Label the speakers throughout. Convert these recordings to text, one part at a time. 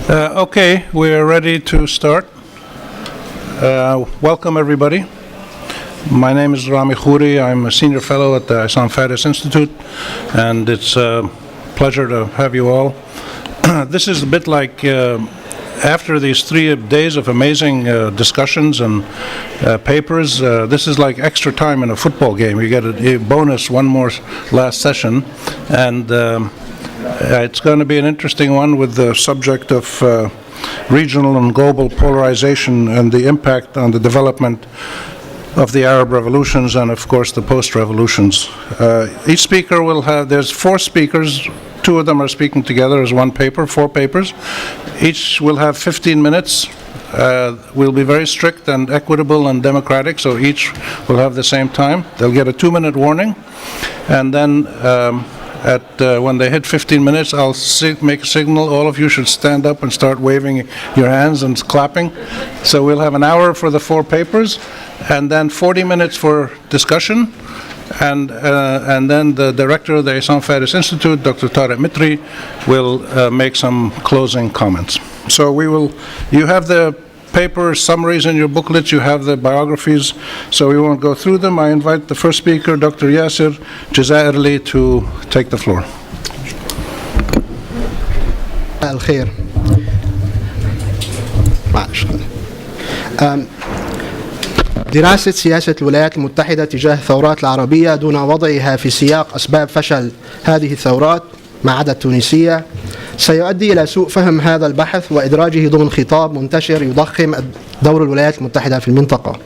Speaker 1: Okay, we are ready to start. Welcome, everybody. My name is Rami Khouri. I'm a senior fellow at the Islam Faris Institute, and it's a pleasure to have you all. This is a bit like after these 3 days of amazing discussions and papers, this is like extra time in a football game. You get a bonus, one more last session, and it's going to be an interesting one with the subject of regional and global polarization and the impact on the development of the Arab revolutions and, of course, the post-revolutions. Each speaker will have, there's 4 speakers, 2 of them are speaking together as one paper, 4 papers. Each will have 15 minutes. We'll be very strict and equitable and democratic, so each will have the same time. They'll get a 2-minute warning, and then when they hit 15 minutes, I'll make a signal. All of you should stand up and start waving your hands and clapping. So we'll have an hour for the 4 papers, and then 40 minutes for discussion. And then the director of the Islam Faris Institute, Dr. Tariq Mitri, will make some closing comments. So you have the paper summaries in your booklets, you have the biographies, so we won't go through them. I invite the first speaker, Dr. Yasser Djazaerly, to take the floor.
Speaker 2: الخير. دراسة سياسة الولايات المتحدة تجاه الثورات العربية دون وضعها في سياق أسباب فشل هذه الثورات ما عدا التونسية سيؤدي إلى سوء فهم هذا البحث وإدراجه ضمن خطاب منتشر يضخم دور الولايات المتحدة في المنطقة.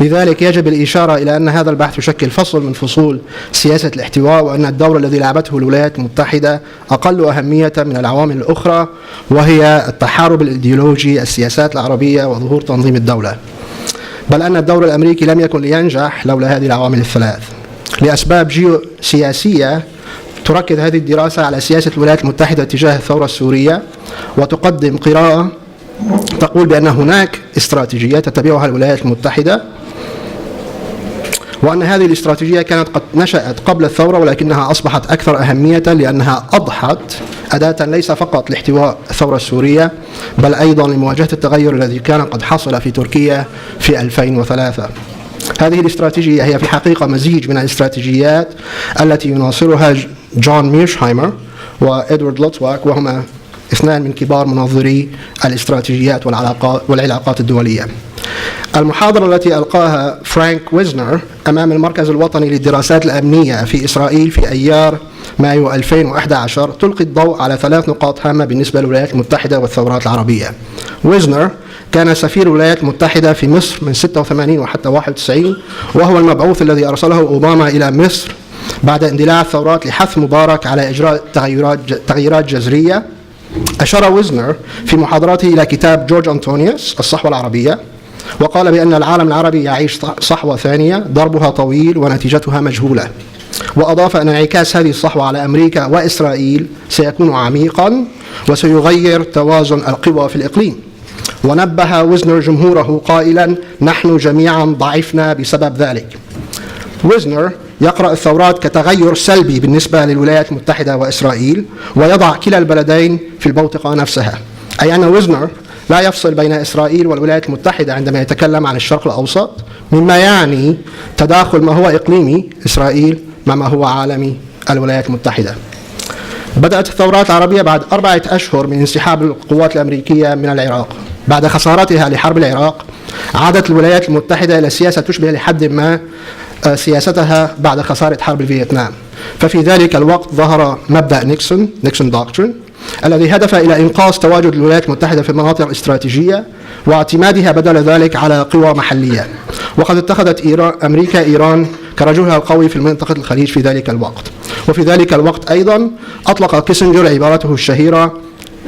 Speaker 2: لذلك يجب الإشارة إلى أن هذا البحث يشكل فصل من فصول سياسة الاحتواء، وأن الدور الذي لعبته الولايات المتحدة أقل أهمية من العوامل الأخرى، وهي التحارب الإيديولوجي، السياسات العربية، وظهور تنظيم الدولة. بل أن الدور الأمريكي لم يكن لينجح لولا هذه العوامل الثلاث. لأسباب جيوسياسية تركز هذه الدراسة على سياسة الولايات المتحدة تجاه الثورة السورية، وتقدم قراءة تقول بأن هناك استراتيجية تتبعها الولايات المتحدة، وأن هذه الاستراتيجية كانت قد نشأت قبل الثورة ولكنها أصبحت أكثر أهمية لأنها أضحت أداة ليس فقط لاحتواء الثورة السورية بل أيضا لمواجهة التغير الذي كان قد حصل في تركيا في 2003. هذه الاستراتيجية هي في الحقيقة مزيج من الاستراتيجيات التي يناصرها جون ميرشهايمر وإدوارد لوتواك، وهما 2 من كبار منظري الاستراتيجيات والعلاقات الدولية. المحاضرة التي ألقاها فرانك ويزنر أمام المركز الوطني للدراسات الأمنية في إسرائيل في أيار مايو 2011 تلقي الضوء على 3 نقاط هامة بالنسبة للولايات المتحدة والثورات العربية. ويزنر كان سفير الولايات المتحدة في مصر من 86 وحتى 91، وهو المبعوث الذي أرسله أوباما إلى مصر بعد اندلاع الثورات لحث مبارك على إجراء تغييرات جذرية. أشار ويزنر في محاضراته إلى كتاب جورج أنطونيوس الصحوة العربية، وقال بأن العالم العربي يعيش صحوة ثانية ضربها طويل ونتيجتها مجهولة، وأضاف أن انعكاس هذه الصحوة على أمريكا وإسرائيل سيكون عميقا وسيغير توازن القوى في الإقليم. ونبه ويزنر جمهوره قائلا: نحن جميعا ضعفنا بسبب ذلك. ويزنر يقرأ الثورات كتغير سلبي بالنسبة للولايات المتحدة وإسرائيل، ويضع كلا البلدين في البوتقة نفسها، أي أن ويزنر لا يفصل بين إسرائيل والولايات المتحدة عندما يتكلم عن الشرق الأوسط، مما يعني تداخل ما هو إقليمي إسرائيل مع ما هو عالمي الولايات المتحدة. بدأت الثورات العربية بعد 4 أشهر من انسحاب القوات الأمريكية من العراق. بعد خسارتها لحرب العراق عادت الولايات المتحدة إلى سياسة تشبه لحد ما سياستها بعد خسارة حرب فيتنام. ففي ذلك الوقت ظهر مبدأ نيكسون دكترين الذي هدف إلى إنقاذ تواجد الولايات المتحدة في المناطق الاستراتيجية واعتمادها بدل ذلك على قوى محلية. وقد اتخذت أمريكا إيران كرجلها القوي في منطقة الخليج في ذلك الوقت. وفي ذلك الوقت أيضا أطلق كيسنجر عبارته الشهيرة: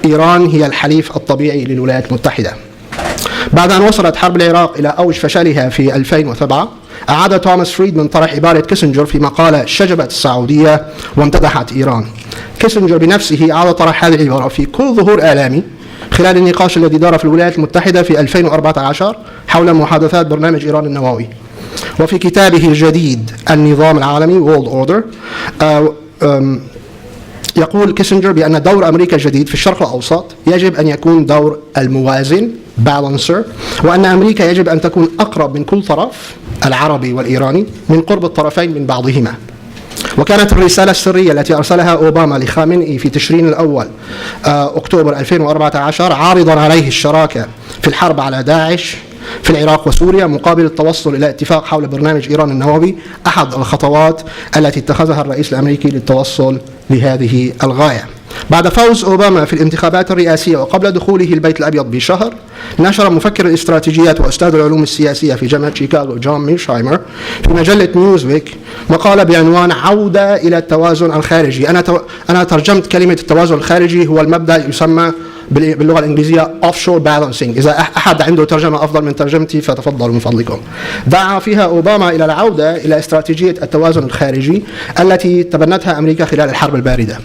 Speaker 2: إيران هي الحليف الطبيعي للولايات المتحدة. بعد أن وصلت حرب العراق إلى أوج فشلها في 2007 أعاد توماس فريدمان طرح عبارة كيسنجر في مقالة شجبت السعودية وامتدحت إيران. كيسنجر بنفسه أعاد طرح هذه العبارة في كل ظهور إعلامي خلال النقاش الذي دار في الولايات المتحدة في 2014 حول محادثات برنامج إيران النووي. وفي كتابه الجديد النظام العالمي World Order يقول كيسنجر بأن دور أمريكا الجديد في الشرق الأوسط يجب أن يكون دور الموازن بالانسر، وأن أمريكا يجب أن تكون أقرب من كل طرف العربي والإيراني من قرب الطرفين من بعضهما. وكانت الرسالة السرية التي أرسلها أوباما لخامنئي في تشرين الأول أكتوبر 2014 عارضا عليه الشراكة في الحرب على داعش في العراق وسوريا مقابل التوصل إلى اتفاق حول برنامج إيران النووي أحد الخطوات التي اتخذها الرئيس الأمريكي للتوصل لهذه الغاية. بعد فوز أوباما في الانتخابات الرئاسية وقبل دخوله البيت الأبيض بشهر، نشر مفكر الاستراتيجيات وأستاذ العلوم السياسية في جامعة شيكاغو جون ميرشهايمر في مجلة نيوزويك مقالة بعنوان عودة إلى التوازن الخارجي. أنا ترجمت كلمة التوازن الخارجي، هو المبدأ يسمى باللغة الإنجليزية offshore balancing. إذا أحد عنده ترجمة أفضل من ترجمتي فتفضلوا من فضلكم. دعا فيها أوباما إلى العودة إلى استراتيجية التوازن الخارجي التي تبنتها أمريكا خلال الحرب الباردة.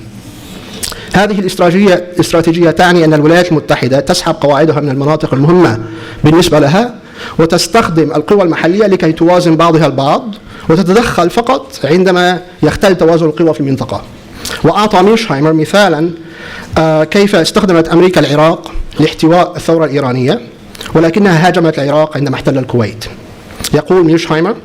Speaker 2: هذه الاستراتيجية تعني أن الولايات المتحدة تسحب قواعدها من المناطق المهمة بالنسبة لها وتستخدم القوى المحلية لكي توازن بعضها البعض، وتتدخل فقط عندما يختل توازن القوى في المنطقة. وأعطى ميرشهايمر مثالا كيف استخدمت أمريكا العراق لاحتواء الثورة الإيرانية، ولكنها هاجمت العراق عندما احتل الكويت. يقول ميرشهايمر: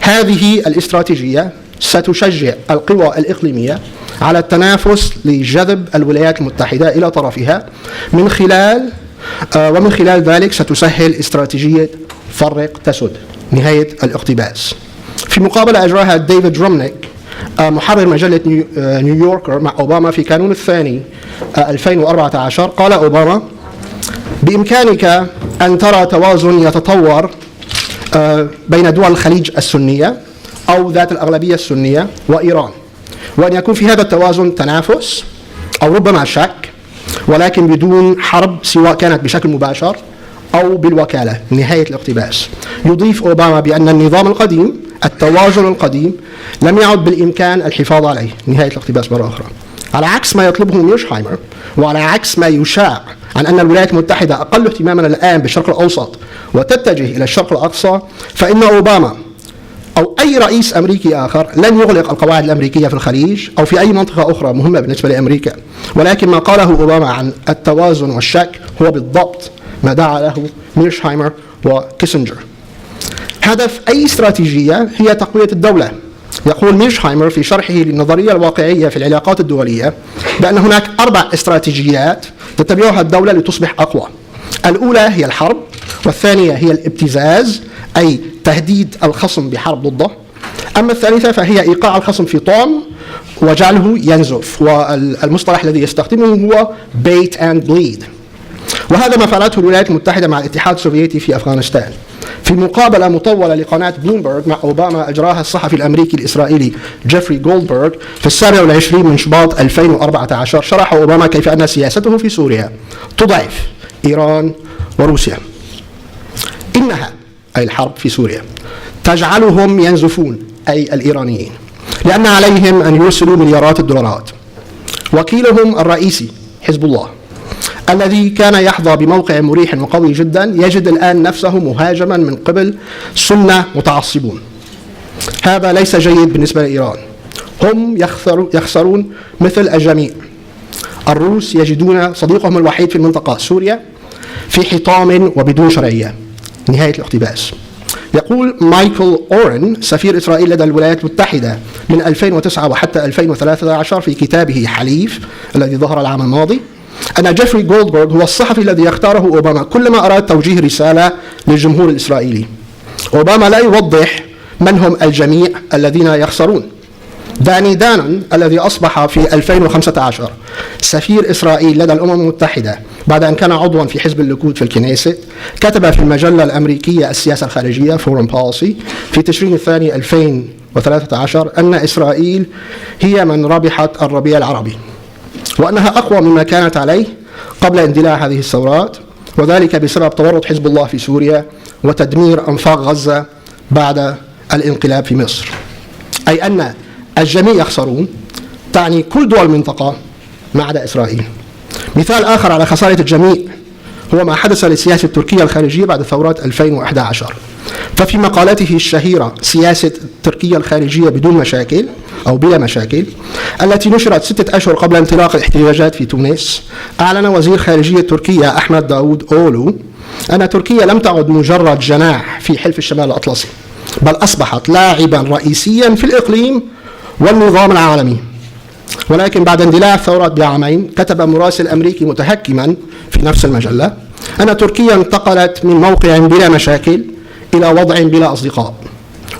Speaker 2: هذه الاستراتيجية ستشجع القوى الإقليمية على التنافس لجذب الولايات المتحدة إلى طرفها ومن خلال ذلك ستسهل استراتيجية فرق تسد. نهاية الاقتباس. في مقابلة أجراها ديفيد رومنيك محرر مجلة نيويوركر مع أوباما في كانون الثاني 2014، قال أوباما: بإمكانك أن ترى توازن يتطور بين دول الخليج السنية أو ذات الأغلبية السنية وإيران، وأن يكون في هذا التوازن تنافس أو ربما شك، ولكن بدون حرب سواء كانت بشكل مباشر أو بالوكالة. نهاية الاقتباس. يضيف أوباما بأن النظام القديم، التوازن القديم، لم يعد بالإمكان الحفاظ عليه. نهاية الاقتباس مرة أخرى. على عكس ما يطلبه ميرشهايمر، وعلى عكس ما يشاع عن أن الولايات المتحدة أقل اهتماما الآن بالشرق الأوسط وتتجه إلى الشرق الأقصى، فإن أوباما أو أي رئيس أمريكي آخر لن يغلق القواعد الأمريكية في الخليج أو في أي منطقة أخرى مهمة بالنسبة لأمريكا. ولكن ما قاله أوباما عن التوازن والشك هو بالضبط ما دعا له ميرشهايمر وكيسنجر. هدف أي استراتيجية هي تقوية الدولة. يقول ميرشهايمر في شرحه للنظرية الواقعية في العلاقات الدولية بأن هناك 4 استراتيجيات تتبعها الدولة لتصبح أقوى. الأولى هي الحرب، والثانية هي الابتزاز أي تهديد الخصم بحرب ضده، أما الثالثة فهي إيقاع الخصم في طعم وجعله ينزف، والمصطلح الذي يستخدمه هو bait and bleed. وهذا ما فعلته الولايات المتحدة مع الاتحاد السوفيتي في أفغانستان. في مقابلة مطولة لقناة بلومبرغ مع أوباما أجراها الصحفي الأمريكي الإسرائيلي جيفري جولدبرغ في 27 من شباط 2014، شرح أوباما كيف أن سياسته في سوريا تضعف إيران وروسيا. إنها أي الحرب في سوريا تجعلهم ينزفون أي الإيرانيين، لأن عليهم أن يرسلوا مليارات الدولارات. وكيلهم الرئيسي حزب الله الذي كان يحظى بموقع مريح وقوي جدا يجد الآن نفسه مهاجما من قبل سنة متعصبون. هذا ليس جيد بالنسبة لإيران. هم يخسرون مثل الجميع. الروس يجدون صديقهم الوحيد في المنطقة سوريا في حطام وبدون شرعية. نهاية الاقتباس. يقول مايكل أورن سفير إسرائيل لدى الولايات المتحدة من 2009 وحتى 2013 في كتابه حليف الذي ظهر العام الماضي أن جيفري جولدبرغ هو الصحفي الذي يختاره أوباما كلما أراد توجيه رسالة للجمهور الإسرائيلي. أوباما لا يوضح من هم الجميع الذين يخسرون. داني دانون الذي أصبح في 2015 سفير إسرائيل لدى الأمم المتحدة بعد أن كان عضوا في حزب الليكود في الكنيست، كتب في المجلة الأمريكية السياسة الخارجية Foreign Policy في تشرين الثاني 2013 أن إسرائيل هي من ربحت الربيع العربي، وأنها أقوى مما كانت عليه قبل اندلاع هذه الثورات، وذلك بسبب تورط حزب الله في سوريا وتدمير أنفاق غزة بعد الانقلاب في مصر. أي أن الجميع يخسرون تعني كل دول المنطقة ما عدا إسرائيل. مثال آخر على خسارة الجميع هو ما حدث لسياسة تركيا الخارجية بعد ثورات 2011. ففي مقالته الشهيرة سياسة تركيا الخارجية بدون مشاكل أو بلا مشاكل، التي نشرت 6 أشهر قبل انطلاق الاحتجاجات في تونس، أعلن وزير خارجية تركيا أحمد داوود أولو أن تركيا لم تعد مجرد جناح في حلف الشمال الأطلسي، بل أصبحت لاعبا رئيسيا في الإقليم والنظام العالمي. ولكن بعد اندلاع الثورات بعامين كتب مراسل أمريكي متهكما في نفس المجلة أن تركيا انتقلت من موقع بلا مشاكل إلى وضع بلا أصدقاء.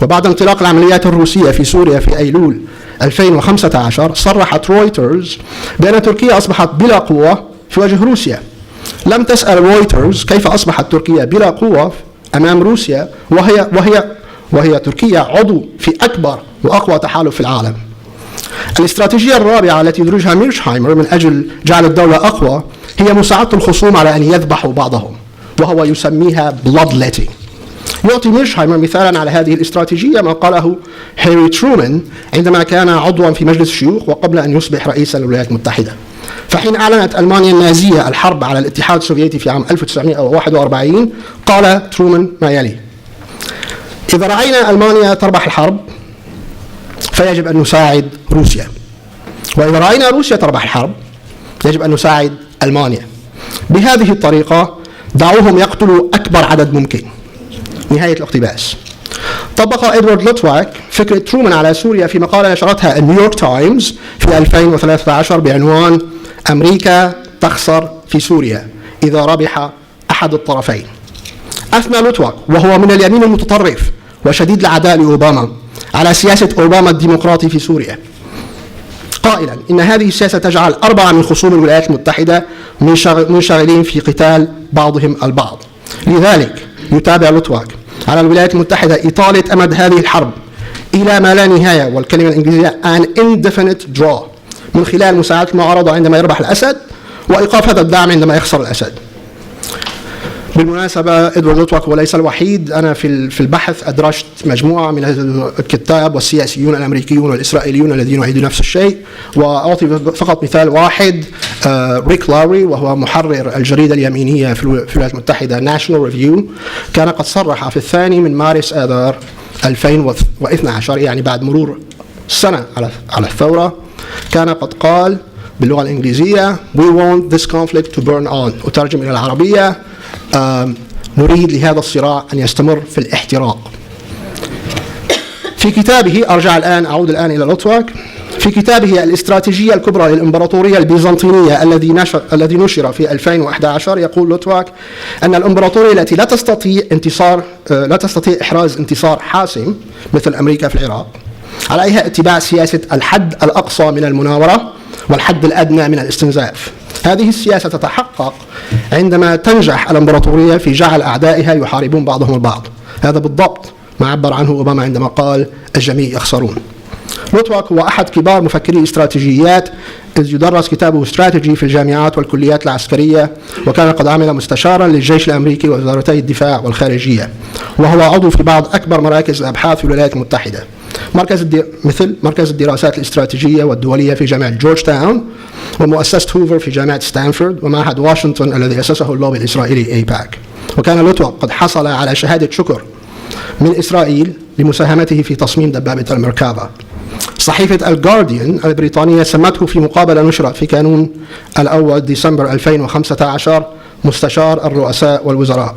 Speaker 2: وبعد انطلاق العمليات الروسية في سوريا في أيلول 2015 صرحت رويترز بأن تركيا أصبحت بلا قوة في وجه روسيا. لم تسأل رويترز كيف أصبحت تركيا بلا قوة أمام روسيا وهي تركيا عضو في أكبر وأقوى تحالف في العالم. الاستراتيجية الرابعة التي يدرجها ميرشهايمر من أجل جعل الدولة أقوى هي مساعدة الخصوم على أن يذبحوا بعضهم، وهو يسميها bloodletting. يعطي ميرشهايمر مثالا على هذه الاستراتيجية ما قاله هنري ترومان عندما كان عضوا في مجلس الشيوخ وقبل أن يصبح رئيسا للولايات المتحدة. فحين أعلنت ألمانيا النازية الحرب على الاتحاد السوفيتي في عام 1941 قال ترومان ما يلي: إذا رأينا ألمانيا تربح الحرب فيجب أن نساعد روسيا، وإذا رأينا روسيا تربح الحرب يجب أن نساعد ألمانيا. بهذه الطريقة دعوهم يقتلوا أكبر عدد ممكن. نهاية الاقتباس. طبق إدوارد لوتواك فكرة ترومان على سوريا في مقالة نشرتها النيويورك تايمز في 2013 بعنوان أمريكا تخسر في سوريا إذا ربح أحد الطرفين. أثنى لوتواك وهو من اليمين المتطرف وشديد العداء لأوباما على سياسة أوباما الديمقراطي في سوريا، قائلا إن هذه السياسة تجعل 4 من خصوم الولايات المتحدة منشغلين في قتال بعضهم البعض. لذلك يتابع لوتواك على الولايات المتحدة إطالة أمد هذه الحرب إلى ما لا نهاية، والكلمة الإنجليزية an indefinite draw، من خلال مساعدة المعارضة عندما يربح الأسد وإيقاف هذا الدعم عندما يخسر الأسد. بالمناسبة إدوارد لوتواك هو ليس الوحيد. أنا في البحث أدرجت مجموعة من الكتاب والسياسيون الأمريكيون والإسرائيليون الذين يعيدون نفس الشيء، وأعطي فقط مثال واحد: ريك لاري وهو محرر الجريدة اليمينية في الولايات المتحدة ناشونال ريفيو، كان قد صرح في 2 مارس آذار 2012، يعني بعد مرور سنة على الثورة، كان قد قال باللغة الإنجليزية We want this conflict to burn on. أترجم إلى العربية: نريد لهذا الصراع أن يستمر في الاحتراق. في كتابه أعود الآن إلى لوتواك. في كتابه الاستراتيجية الكبرى للإمبراطورية البيزنطينية الذي نشر في 2011 يقول لوتواك أن الإمبراطورية التي لا تستطيع إحراز انتصار حاسم مثل أمريكا في العراق عليها اتباع سياسة الحد الأقصى من المناورة والحد الأدنى من الاستنزاف. هذه السياسة تتحقق عندما تنجح الإمبراطورية في جعل أعدائها يحاربون بعضهم البعض. هذا بالضبط ما عبر عنه أوباما عندما قال الجميع يخسرون. لوتواك هو أحد كبار مفكري الاستراتيجيات، إذ يدرس كتابه استراتيجي في الجامعات والكليات العسكرية، وكان قد عمل مستشارا للجيش الأمريكي ووزارتي الدفاع والخارجية، وهو عضو في بعض أكبر مراكز الأبحاث في الولايات المتحدة، مثل مركز الدراسات الاستراتيجية والدولية في جامعة جورج تاون، ومؤسسة هوفر في جامعة ستانفورد، ومعهد واشنطن الذي أسسه اللوبي الإسرائيلي أيباك. وكان لوتواك قد حصل على شهادة شكر من إسرائيل لمساهمته في تصميم دبابة الميركافا. صحيفة الجارديان البريطانية سمته في مقابلة نشرت في كانون الأول ديسمبر 2015 مستشار الرؤساء والوزراء.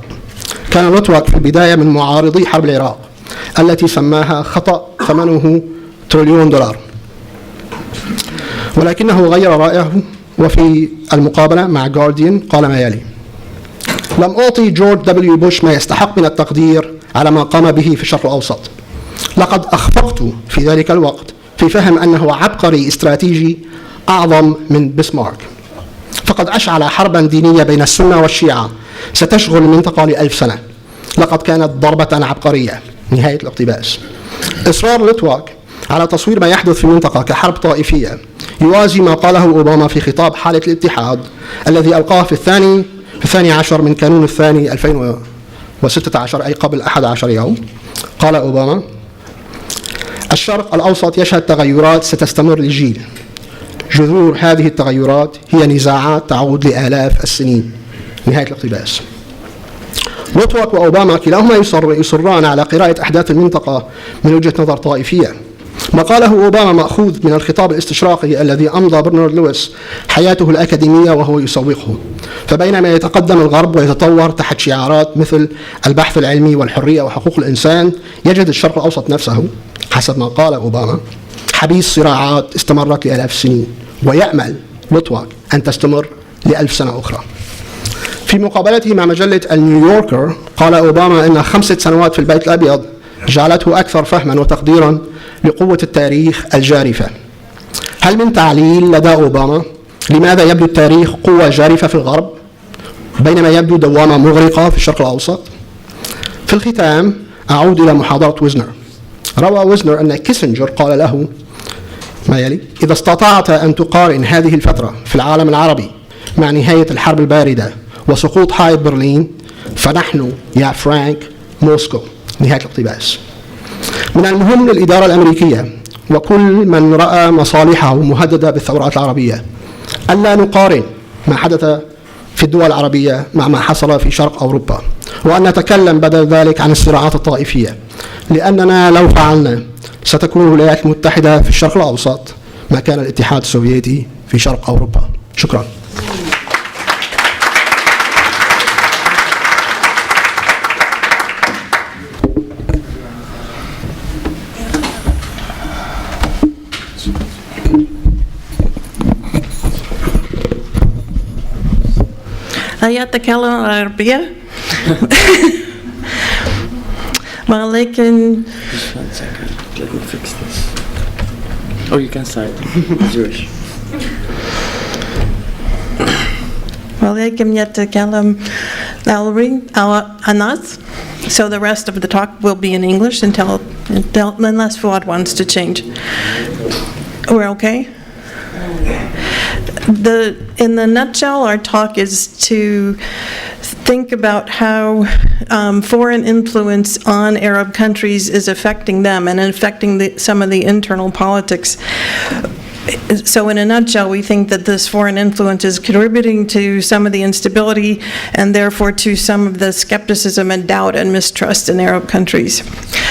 Speaker 2: كان لوتواك في البداية من معارضي حرب العراق التي سماها خطأ ثمنه $1 تريليون، ولكنه غير رأيه، وفي المقابلة مع جارديان قال ما يلي: لم أعطي جورج دبليو بوش ما يستحق من التقدير على ما قام به في الشرق الأوسط. لقد أخفقت في ذلك الوقت في فهم أنه عبقري استراتيجي أعظم من بسمارك، فقد أشعل حربا دينية بين السنة والشيعة ستشغل المنطقة ل1000 سنة. لقد كانت ضربة عبقرية. نهاية الاقتباس. إصرار لوتواك على تصوير ما يحدث في المنطقة كحرب طائفية يوازي ما قاله أوباما في خطاب حالة الاتحاد الذي ألقاه في 12 من كانون الثاني 2016، أي قبل 11 يوم. قال أوباما: الشرق الأوسط يشهد تغيرات ستستمر لجيل. جذور هذه التغيرات هي نزاعات تعود لآلاف السنين. نهاية الاقتباس. لوتواك وأوباما كلاهما يصران على قراءة أحداث المنطقة من وجهة نظر طائفية، ما قاله أوباما مأخوذ من الخطاب الاستشراقي الذي أمضى برنارد لويس حياته الأكاديمية وهو يسوقه. فبينما يتقدم الغرب ويتطور تحت شعارات مثل البحث العلمي والحرية وحقوق الإنسان، يجد الشرق الأوسط نفسه حسب ما قال أوباما حبيس صراعات استمرت ل1000 سنين، ويأمل لطوك أن تستمر ل1000 سنة أخرى. في مقابلته مع مجلة النيويوركر قال أوباما أن 5 سنوات في البيت الأبيض جعلته أكثر فهما وتقديرا لقوة التاريخ الجارفة. هل من تعليل لدى أوباما لماذا يبدو التاريخ قوة جارفة في الغرب بينما يبدو دوامة مغرقة في الشرق الأوسط؟ في الختام أعود إلى محاضرة ويزنر. روى ويزنر أن كيسنجر قال له ما يلي: إذا استطعت أن تقارن هذه الفترة في العالم العربي مع نهاية الحرب الباردة وسقوط حائط برلين، فنحن يا فرانك موسكو. نهاية الاقتباس. من المهم للإدارة الأمريكية وكل من رأى مصالحه مهددة بالثورات العربية ألا نقارن ما حدث في الدول العربية مع ما حصل في شرق أوروبا، وأن نتكلم بدل ذلك عن الصراعات الطائفية، لأننا لو فعلنا ستكون الولايات المتحدة في الشرق الأوسط ما كان الاتحاد السوفيتي في شرق أوروبا. شكرا.
Speaker 3: هل أتكلم العربية؟ ولكن
Speaker 4: Just 1 second. Let me fix this. Oh, you can start. It's yours.
Speaker 3: ولكن يتكلم الناس. So the rest of the talk will be in English unless Fouad wants to change. We're okay? In the nutshell, our talk is to think about how foreign influence on Arab countries is affecting them and affecting some of the internal politics. So in a nutshell, we think that this foreign influence is contributing to some of the instability and therefore to some of the skepticism and doubt and mistrust in Arab countries.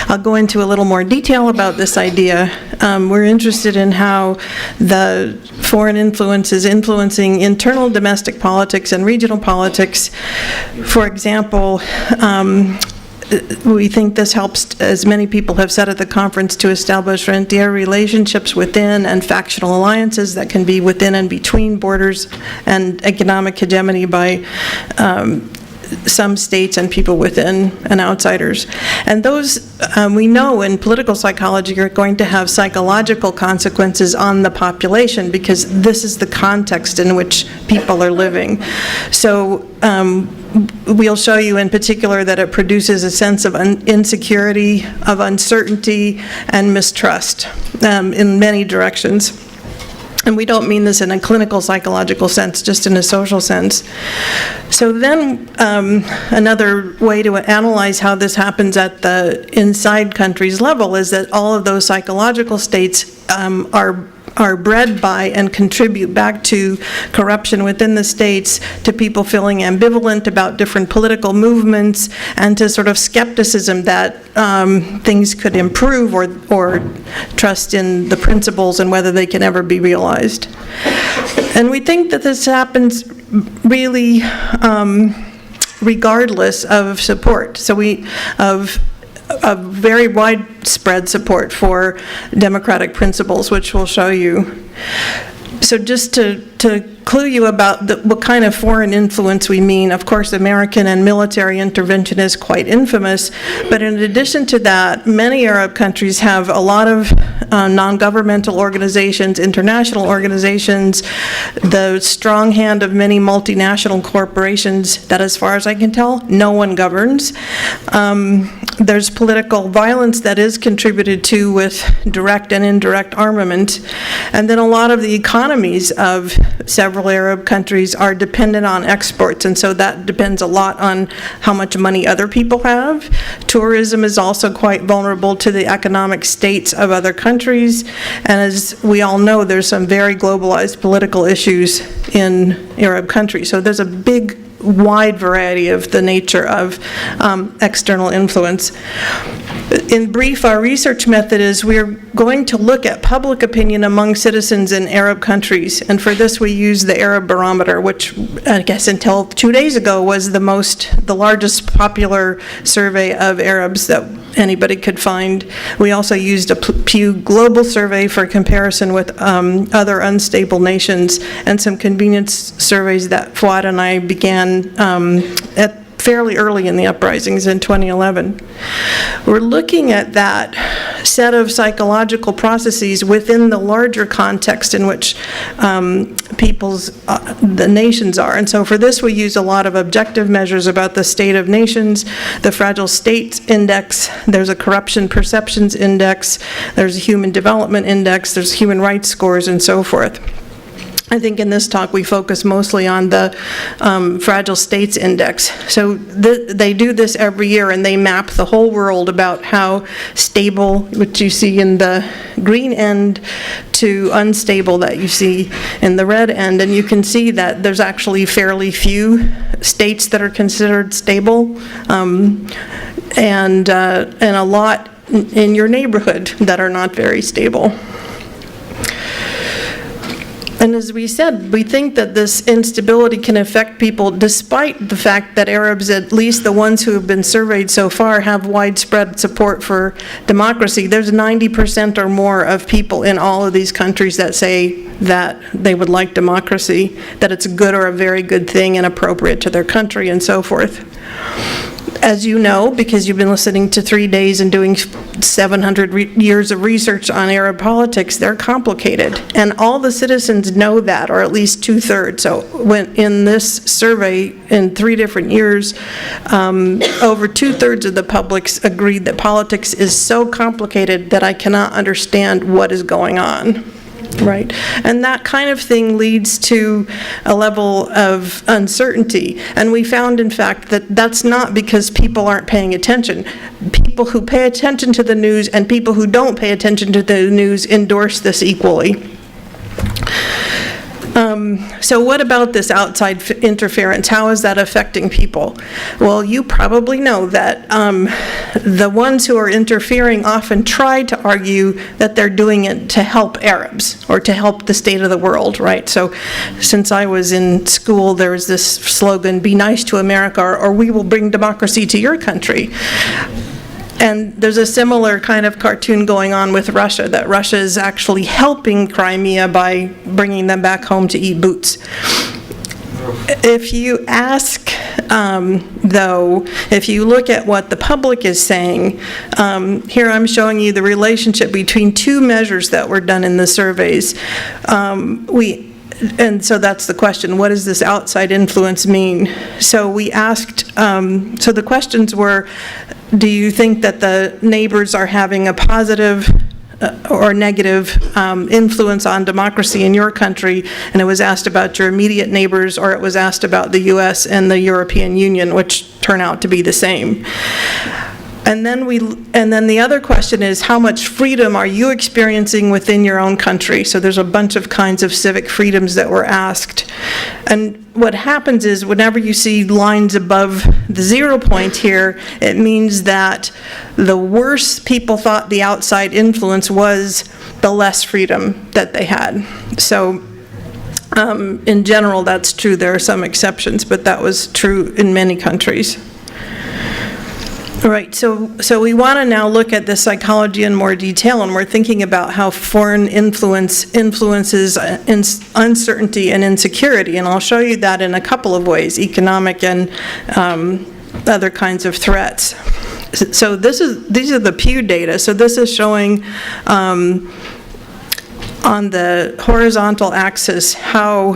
Speaker 3: I'll go into a little more detail about this idea. We're interested in how the foreign influence is influencing internal domestic politics and regional politics. For example, we think this helps, as many people have said at the conference, to establish frontier relationships within and factional alliances that can be within and between borders and economic hegemony by some states and people within and outsiders. And those, we know in political psychology, are going to have psychological consequences on the population because this is the context in which people are living. So we'll show you in particular that it produces a sense of insecurity, of uncertainty, and mistrust in many directions. And we don't mean this in a clinical psychological sense, just in a social sense. So then another way to analyze how this happens at the inside countries level is that all of those psychological states are bred by and contribute back to corruption within the states, to people feeling ambivalent about different political movements, and to sort of skepticism that things could improve or trust in the principles and whether they can ever be realized. And we think that this happens really regardless of support. So of very widespread support for democratic principles, which we'll show you. So just to clue you about what kind of foreign influence we mean, of course, American and military intervention is quite infamous, but in addition to that, many Arab countries have a lot of non-governmental organizations, international organizations, the strong hand of many multinational corporations that, as far as I can tell, no one governs. There's political violence that is contributed to with direct and indirect armament. And then a lot of the economies of several Arab countries are dependent on exports, and so that depends a lot on how much money other people have. Tourism is also quite vulnerable to the economic states of other countries, and as we all know, there's some very globalized political issues in Arab countries. So there's a big wide variety of the nature of external influence. In brief, our research method is we're going to look at public opinion among citizens in Arab countries, and for this we use the Arab Barometer, which I guess until 2 days ago was the largest popular survey of Arabs that anybody could find. We also used a Pew Global Survey for comparison with other unstable nations, and some convenience surveys that Fouad and I began at fairly early in the uprisings in 2011. We're looking at that set of psychological processes within the larger context in which the nations are. And so for this we use a lot of objective measures about the state of nations, the Fragile States Index, there's a Corruption Perceptions Index, there's a Human Development Index, there's human rights scores, and so forth. I think in this talk we focus mostly on the Fragile States Index. So they do this every year, and they map the whole world about how stable, which you see in the green end, to unstable that you see in the red end. And you can see that there's actually fairly few states that are considered stable, and a lot in your neighborhood that are not very stable. And as we said, we think that this instability can affect people despite the fact that Arabs, at least the ones who have been surveyed so far, have widespread support for democracy. There's 90% or more of people in all of these countries that say that they would like democracy, that it's a good or a very good thing and appropriate to their country, and so forth. As you know, because you've been listening to 3 days and doing 700 years of research on Arab politics, they're complicated. And all the citizens know that, or at least 2/3. So when in this survey, in 3 different years, over 2/3 of the public agreed that politics is so complicated that I cannot understand what is going on. Right, and that kind of thing leads to a level of uncertainty. And we found, in fact, that that's not because people aren't paying attention. People who pay attention to the news and people who don't pay attention to the news endorse this equally. So what about this outside interference? How is that affecting people? Well, you probably know that the ones who are interfering often try to argue that they're doing it to help Arabs or to help the state of the world, right? So since I was in school, there was this slogan, "Be nice to America, or we will bring democracy to your country." And there's a similar kind of cartoon going on with Russia, that Russia is actually helping Crimea by bringing them back home to eat boots. If you ask, though, if you look at what the public is saying, here I'm showing you the relationship between 2 measures that were done in the surveys. And so that's the question, what does this outside influence mean? So we asked, so the questions were, do you think that the neighbors are having a positive or negative influence on democracy in your country? And it was asked about your immediate neighbors, or it was asked about the US and the European Union, which turn out to be the same. And then the other question is, how much freedom are you experiencing within your own country? So there's a bunch of kinds of civic freedoms that were asked. And what happens is, whenever you see lines above the 0 point here, it means that the worse people thought the outside influence was, the less freedom that they had. So in general, that's true. There are some exceptions, but that was true in many countries. Right, so we want to now look at the psychology in more detail, and we're thinking about how foreign influences uncertainty and insecurity, and I'll show you that in a couple of ways, economic and other kinds of threats. So these are the Pew data. So this is showing on the horizontal axis how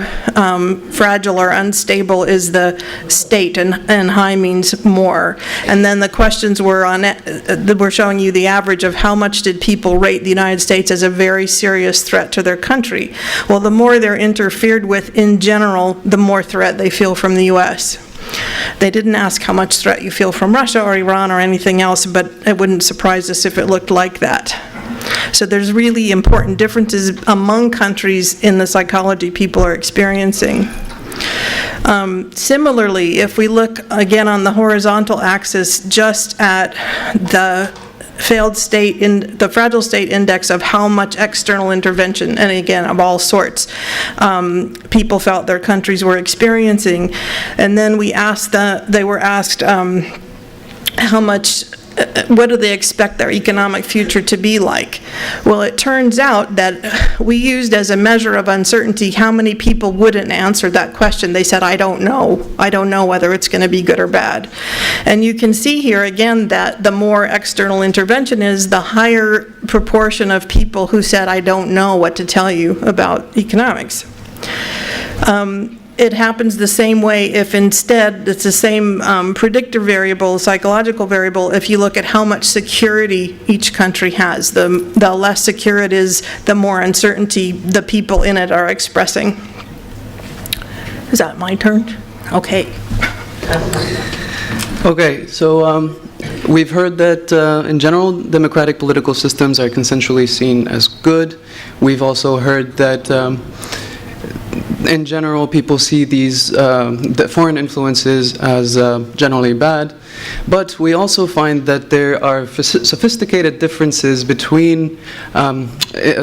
Speaker 3: fragile or unstable is the state, and high means more. And then the questions were we're showing you the average of how much did people rate the United States as a very serious threat to their country. Well, the more they're interfered with in general, the more threat they feel from the US. They didn't ask how much threat you feel from Russia or Iran or anything else, but it wouldn't surprise us if it looked like that. So there's really important differences among countries in the psychology people are experiencing. Similarly, if we look again on the horizontal axis just at the failed state in the fragile state index of how much external intervention, and again of all sorts, people felt their countries were experiencing, and then they were asked how much. What do they expect their economic future to be like? Well, it turns out that we used as a measure of uncertainty how many people wouldn't answer that question. They said, I don't know. I don't know whether it's going to be good or bad. And you can see here again that the more external intervention is, the higher proportion of people who said, I don't know what to tell you about economics. It happens the same way if instead it's the same predictor variable, psychological variable, if you look at how much security each country has. The less secure it is, the more uncertainty the people in it are expressing. Is that my turn? Okay.
Speaker 5: Okay, so we've heard that in general, democratic political systems are consensually seen as good. We've also heard that in general, people see these the foreign influences as generally bad, but we also find that there are sophisticated differences between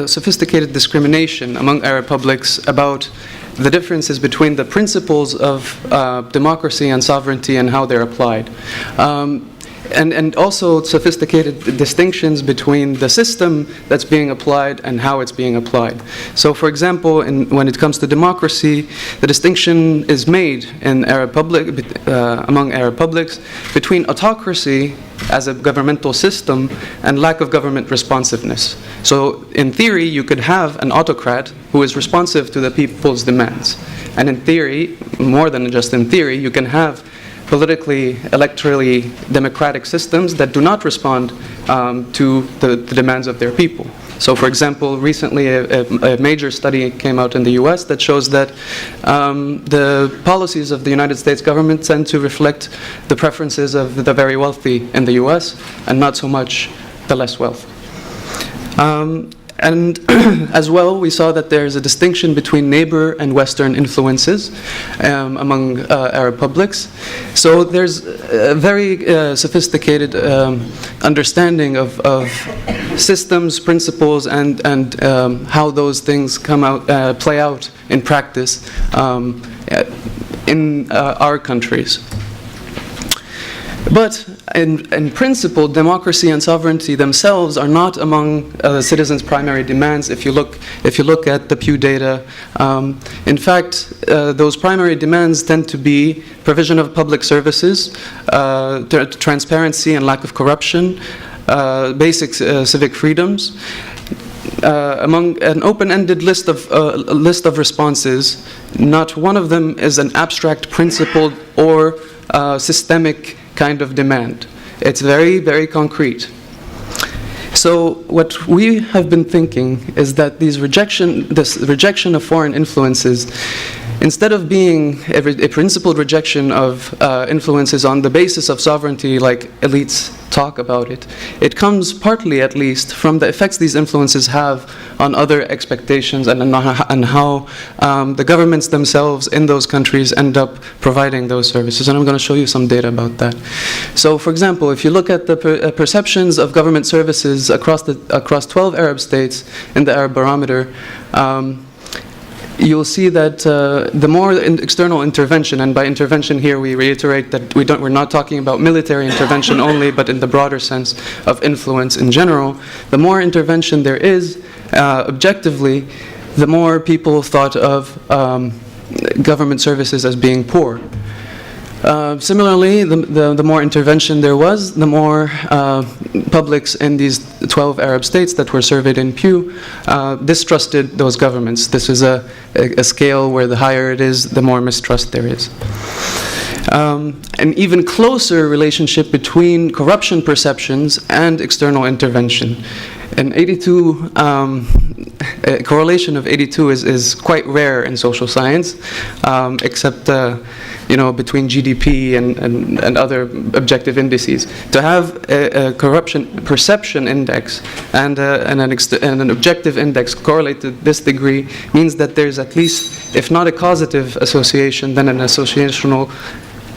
Speaker 5: sophisticated discrimination among Arab publics about the differences between the principles of democracy and sovereignty and how they're applied. And also sophisticated distinctions between the system that's being applied and how it's being applied. So for example, when it comes to democracy, the distinction is made in among Arab publics between autocracy as a governmental system and lack of government responsiveness. So in theory, you could have an autocrat who is responsive to the people's demands. And in theory, more than just in theory, you can have politically, electorally democratic systems that do not respond to the demands of their people. So for example, recently a major study came out in the US that shows that the policies of the United States government tend to reflect the preferences of the very wealthy in the US and not so much the less wealthy. And as well, we saw that there's a distinction between neighbor and Western influences among Arab publics. So there's a very sophisticated understanding of systems, principles, and how those things play out in practice in our countries. But in principle, democracy and sovereignty themselves are not among citizens' primary demands. If you look at the Pew data, in fact, those primary demands tend to be provision of public services, transparency and lack of corruption, basic civic freedoms. Among an open-ended list of responses, not one of them is an abstract, principled, or systemic kind of demand. It's very, very concrete. So what we have been thinking is that this rejection of foreign influences, instead of being a principled rejection of influences on the basis of sovereignty, like elites talk about it, it comes partly, at least, from the effects these influences have on other expectations and how the governments themselves in those countries end up providing those services. And I'm going to show you some data about that. So, for example, if you look at the perceptions of government services across 12 Arab states in the Arab Barometer, you'll see that the more external intervention, and by intervention here we reiterate that we're not talking about military intervention only, but in the broader sense of influence in general, the more intervention there is, objectively, the more people thought of government services as being poor. Similarly, the more intervention there was, the more publics in these 12 Arab states that were surveyed in Pew distrusted those governments. This is a scale where the higher it is, the more mistrust there is. An even closer relationship between corruption perceptions and external intervention. An 82, a correlation of 82 is quite rare in social science, except between GDP and other objective indices. To have a corruption perception index and an objective index correlate to this degree means that there's at least if not a causative association, then an associational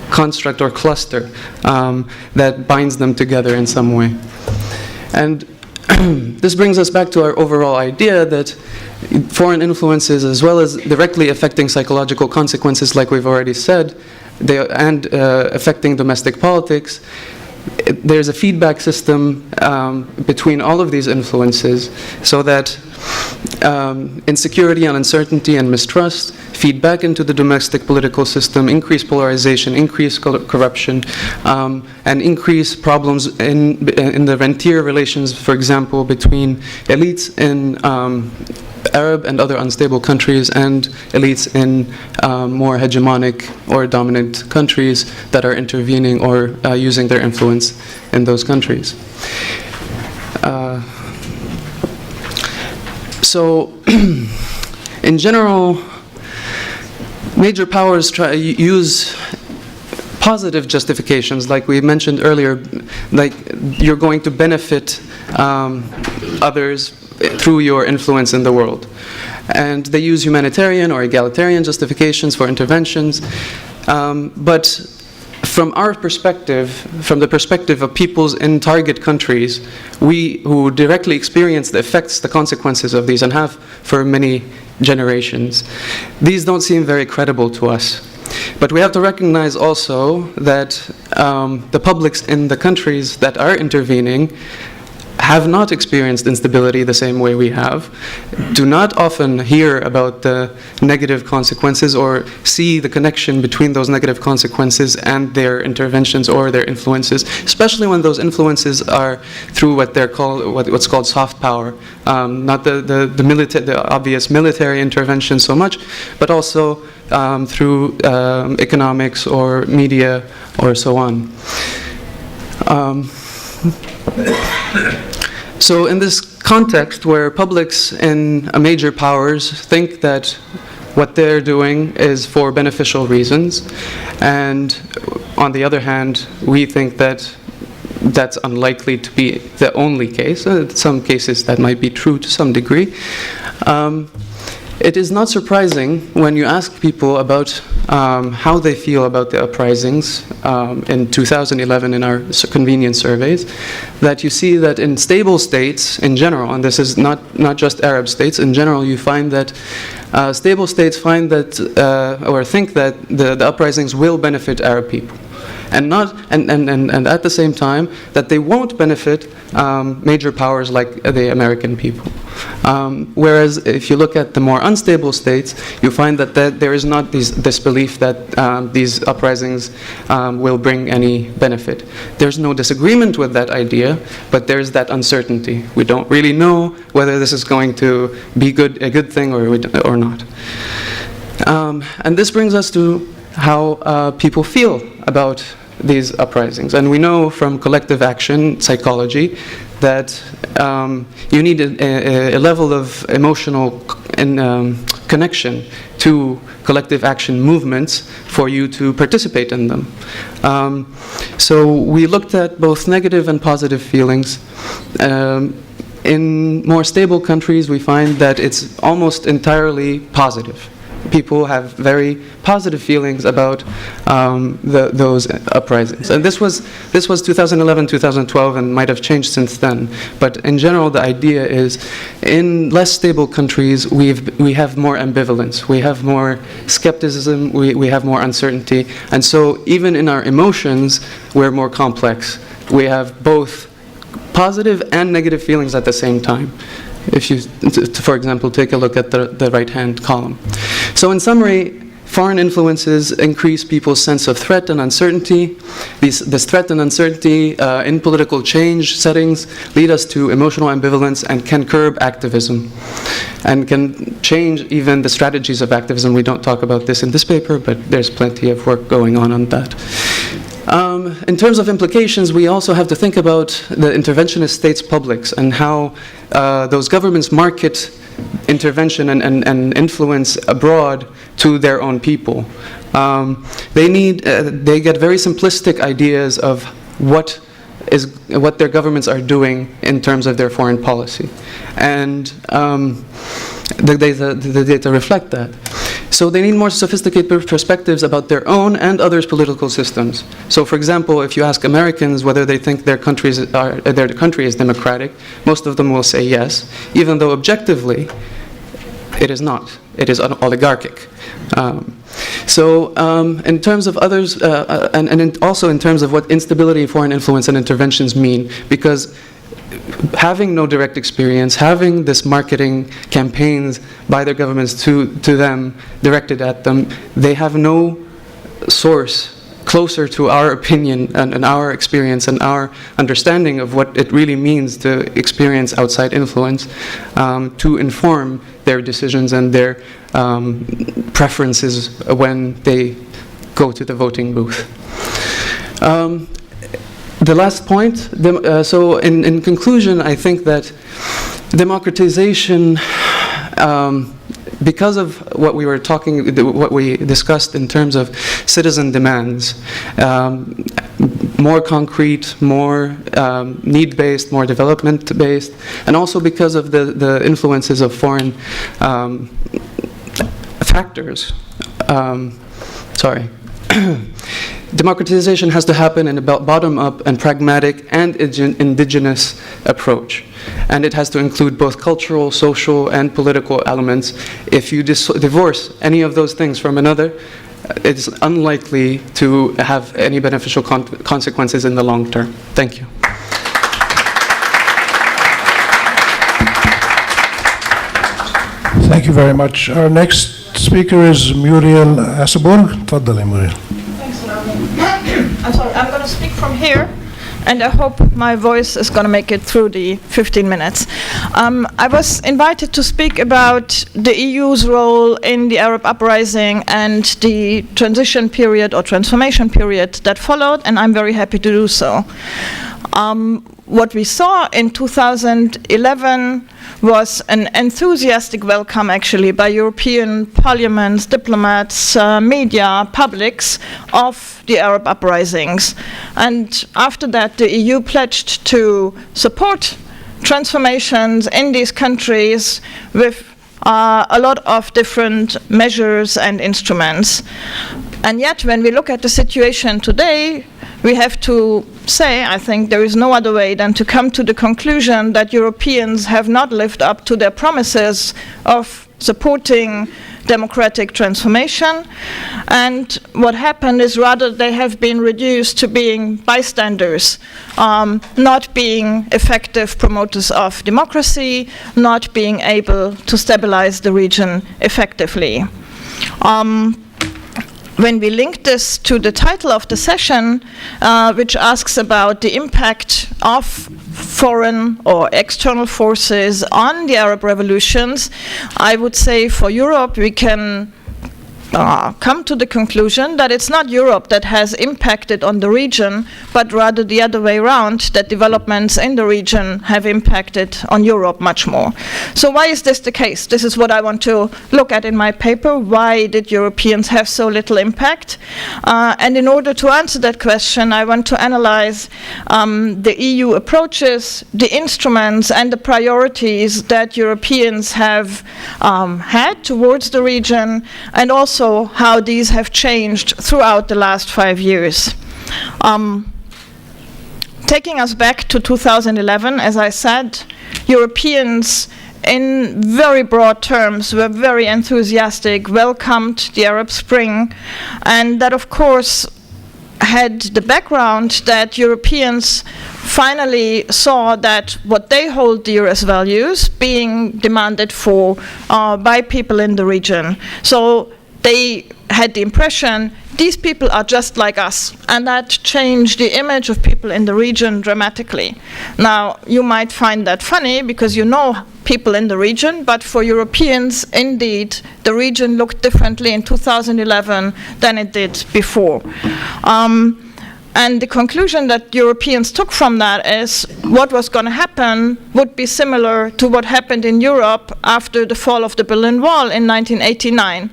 Speaker 5: construct or cluster that binds them together in some way. And this brings us back to our overall idea that foreign influences, as well as directly affecting psychological consequences, like we've already said, and affecting domestic politics, there's a feedback system between all of these influences, so that insecurity and uncertainty and mistrust feed back into the domestic political system, increase polarization, increase corruption, and increase problems in the rentier relations, for example, between elites in Arab and other unstable countries and elites in more hegemonic or dominant countries that are intervening or using their influence in those countries. So, in general, major powers use positive justifications, like we mentioned earlier, like you're going to benefit others through your influence in the world. And they use humanitarian or egalitarian justifications for interventions. But from our perspective, from the perspective of peoples in target countries, we who directly experience the effects, the consequences of these, and have for many generations, these don't seem very credible to us. But we have to recognize also that the publics in the countries that are intervening have not experienced instability the same way we have, do not often hear about the negative consequences or see the connection between those negative consequences and their interventions or their influences, especially when those influences are through what they're called, what's called soft power, not the obvious military intervention so much, but also through economics or media or so on. So in this context where publics in major powers think that what they're doing is for beneficial reasons, and on the other hand, we think that that's unlikely to be the only case. In some cases that might be true to some degree. It is not surprising when you ask people about how they feel about the uprisings in 2011 in our convenience surveys, that you see that in stable states in general, and this is not just Arab states, in general you find that stable states find that or think that the uprisings will benefit Arab people. And at the same time that they won't benefit major powers like the American people. Whereas if you look at the more unstable states, you find that there is not this belief that these uprisings will bring any benefit. There's no disagreement with that idea, but there's that uncertainty. We don't really know whether this is going to be a good thing or not. And this brings us to how people feel about these uprisings. And we know from collective action psychology that you need a level of emotional connection to collective action movements for you to participate in them. So we looked at both negative and positive feelings. In more stable countries, we find that it's almost entirely positive. People have very positive feelings about those uprisings. And this was 2011, 2012, and might have changed since then. But in general, the idea is, in less stable countries, we have more ambivalence, we have more skepticism, we have more uncertainty. And so even in our emotions, we're more complex. We have both positive and negative feelings at the same time. If you, for example, take a look at the right-hand column. So in summary, foreign influences increase people's sense of threat and uncertainty. This threat and uncertainty in political change settings lead us to emotional ambivalence and can curb activism and can change even the strategies of activism. We don't talk about this in this paper, but there's plenty of work going on that. In terms of implications, we also have to think about the interventionist states' publics and how those governments market intervention and influence abroad to their own people. They get very simplistic ideas of what their governments are doing in terms of their foreign policy. And the data reflect that. So they need more sophisticated perspectives about their own and others' political systems. So, for example, if you ask Americans whether they think their country is democratic, most of them will say yes, even though objectively it is not. It is oligarchic. In terms of others, also in terms of what instability, foreign influence, and interventions mean, because having no direct experience, having this marketing campaigns by their governments to them, directed at them, they have no source closer to our opinion and our experience and our understanding of what it really means to experience outside influence to inform their decisions and their preferences when they go to the voting booth. The last point, so in conclusion, I think that democratization, because of what we discussed in terms of citizen demands, more concrete, more need-based, more development-based, and also because of the influences of foreign factors. Democratization has to happen in a bottom-up and pragmatic and indigenous approach. And it has to include both cultural, social, and political elements. If you divorce any of those things from another, it's unlikely to have any beneficial consequences in the long term. Thank you.
Speaker 1: Thank you very much. Our next speaker is Muriel Asseburg. تفضلي Muriel.
Speaker 6: I'm sorry, I'm going to speak from here, and I hope my voice is going to make it through the 15 minutes. I was invited to speak about the EU's role in the Arab uprising and the transition period or transformation period that followed, and I'm very happy to do so. What we saw in 2011 was an enthusiastic welcome, actually, by European parliaments, diplomats, media, publics of the Arab uprisings. And after that, the EU pledged to support transformations in these countries with a lot of different measures and instruments. And yet, when we look at the situation today, we have to say, I think there is no other way than to come to the conclusion that Europeans have not lived up to their promises of supporting democratic transformation. And what happened is rather they have been reduced to being bystanders, not being effective promoters of democracy, not being able to stabilize the region effectively. When we link this to the title of the session, which asks about the impact of foreign or external forces on the Arab revolutions, I would say for Europe we can come to the conclusion that it's not Europe that has impacted on the region, but rather the other way around, that developments in the region have impacted on Europe much more. So why is this the case? This is what I want to look at in my paper. Why did Europeans have so little impact? And in order to answer that question, I want to analyze the EU approaches, the instruments, and the priorities that Europeans have had towards the region, and also how these have changed throughout the last 5 years. Taking us back to 2011, as I said, Europeans in very broad terms were very enthusiastic, welcomed the Arab Spring, and that of course had the background that Europeans finally saw that what they hold dear as values being demanded for by people in the region. So they had the impression these people are just like us, and that changed the image of people in the region dramatically. Now, you might find that funny because you know people in the region, but for Europeans, indeed, the region looked differently in 2011 than it did before. And the conclusion that Europeans took from that is what was going to happen would be similar to what happened in Europe after the fall of the Berlin Wall in 1989.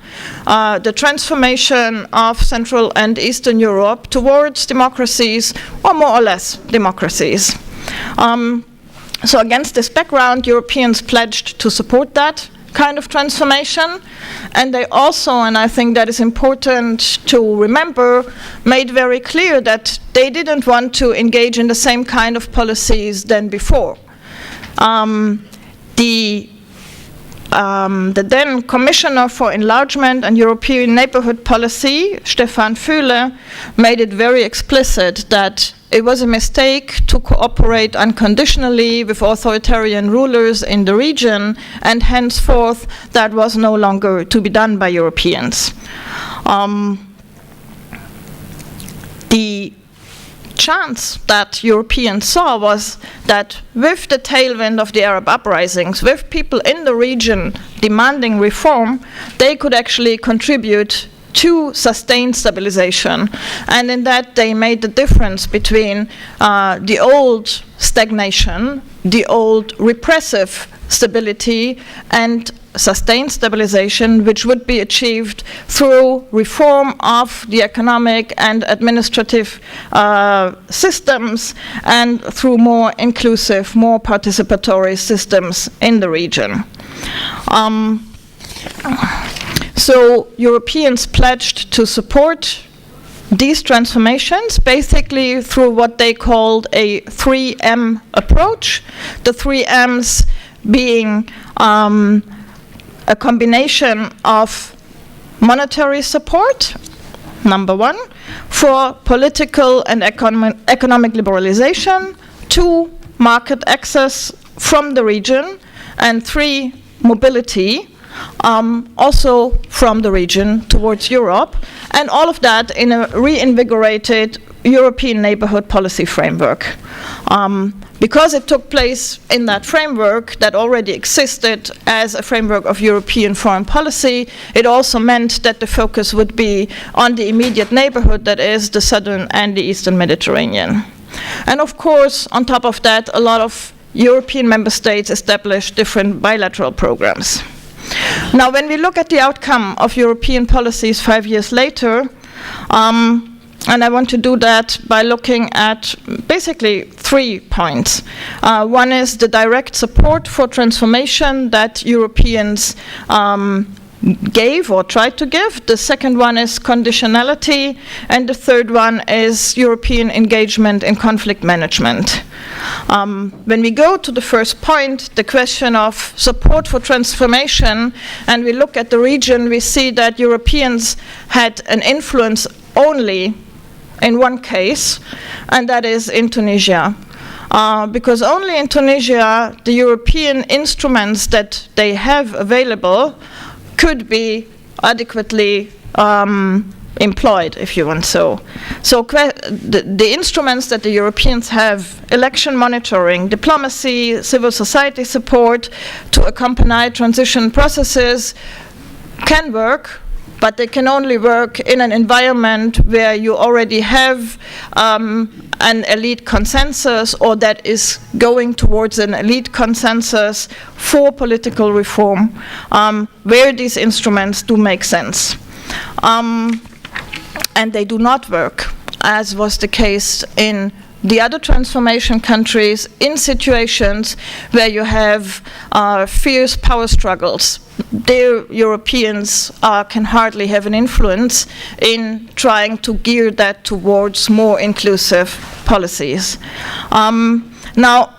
Speaker 6: The transformation of Central and Eastern Europe towards democracies, or more or less democracies. So against this background, Europeans pledged to support that. kind of transformation, and they also, and I think that is important to remember, made very clear that they didn't want to engage in the same kind of policies than before. The then Commissioner for Enlargement and European Neighborhood Policy, Stefan Füle, made it very explicit that it was a mistake to cooperate unconditionally with authoritarian rulers in the region, and henceforth that was no longer to be done by Europeans. The chance that Europeans saw was that with the tailwind of the Arab uprisings, with people in the region demanding reform, they could actually contribute to sustained stabilization. And in that they made the difference between the old stagnation, the old repressive stability, and sustained stabilization, which would be achieved through reform of the economic and administrative systems, and through more inclusive, more participatory systems in the region. So Europeans pledged to support these transformations basically through what they called a 3M approach. The 3 M's being a combination of monetary support, number one, for political and economic liberalization, 2, market access from the region, and 3, mobility, also from the region towards Europe, and all of that in a reinvigorated European neighborhood policy framework. Because it took place in that framework that already existed as a framework of European foreign policy, it also meant that the focus would be on the immediate neighborhood, that is the southern and the eastern Mediterranean. And of course, on top of that, a lot of European member states established different bilateral programs. Now, when we look at the outcome of European policies 5 years later, and I want to do that by looking at basically 3 points. One is the direct support for transformation that Europeans gave or tried to give. The second one is conditionality. And the third one is European engagement in conflict management. When we go to the first point, the question of support for transformation, and we look at the region, we see that Europeans had an influence only in one case, and that is in Tunisia. Because only in Tunisia, the European instruments that they have available could be adequately employed, if you want so. So the instruments that the Europeans have, election monitoring, diplomacy, civil society support to accompany transition processes, can work, but they can only work in an environment where you already have an elite consensus, or that is going towards an elite consensus for political reform, where these instruments do make sense. And they do not work, as was the case in the other transformation countries, in situations where you have fierce power struggles. There, Europeans can hardly have an influence in trying to gear that towards more inclusive policies. Now,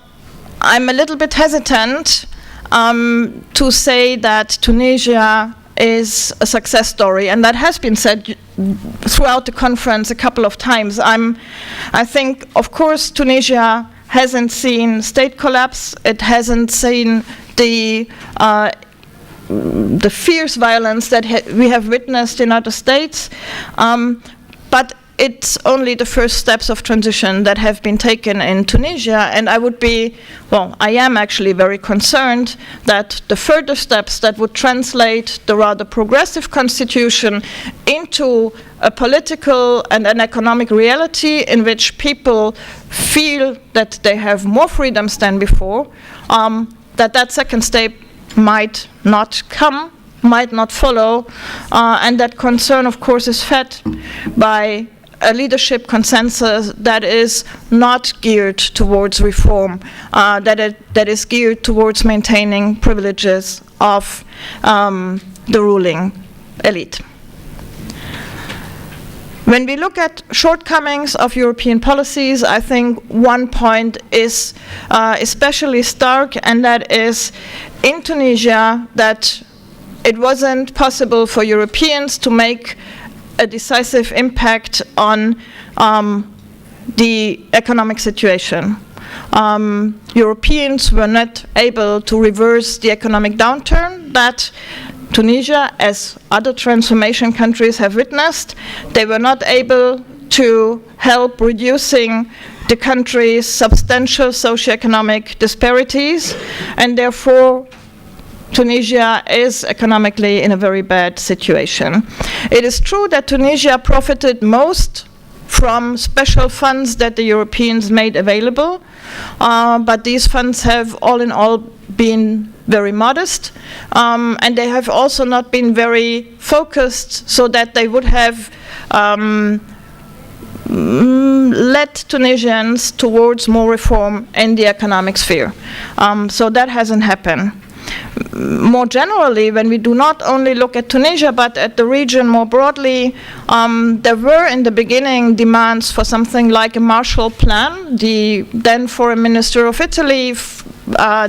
Speaker 6: I'm a little bit hesitant to say that Tunisia is a success story, and that has been said throughout the conference a couple of times. I think, of course, Tunisia hasn't seen state collapse. It hasn't seen the fierce violence that we have witnessed in other states, but it's only the first steps of transition that have been taken in Tunisia, and I am actually very concerned that the further steps that would translate the rather progressive constitution into a political and an economic reality in which people feel that they have more freedoms than before, that second step might not come, might not follow, and that concern, of course, is fed by a leadership consensus that is not geared towards reform, that is geared towards maintaining privileges of the ruling elite. When we look at shortcomings of European policies, I think one point is especially stark, and that is in Tunisia that it wasn't possible for Europeans to make a decisive impact on the economic situation. Europeans were not able to reverse the economic downturn that Tunisia, as other transformation countries have witnessed. They were not able to help reducing the country's substantial socioeconomic disparities, and therefore Tunisia is economically in a very bad situation. It is true that Tunisia profited most from special funds that the Europeans made available, but these funds have all in all been very modest, and they have also not been very focused so that they would have led Tunisians towards more reform in the economic sphere. So that hasn't happened. More generally, when we do not only look at Tunisia but at the region more broadly, there were in the beginning demands for something like a Marshall Plan. The then Foreign Minister of Italy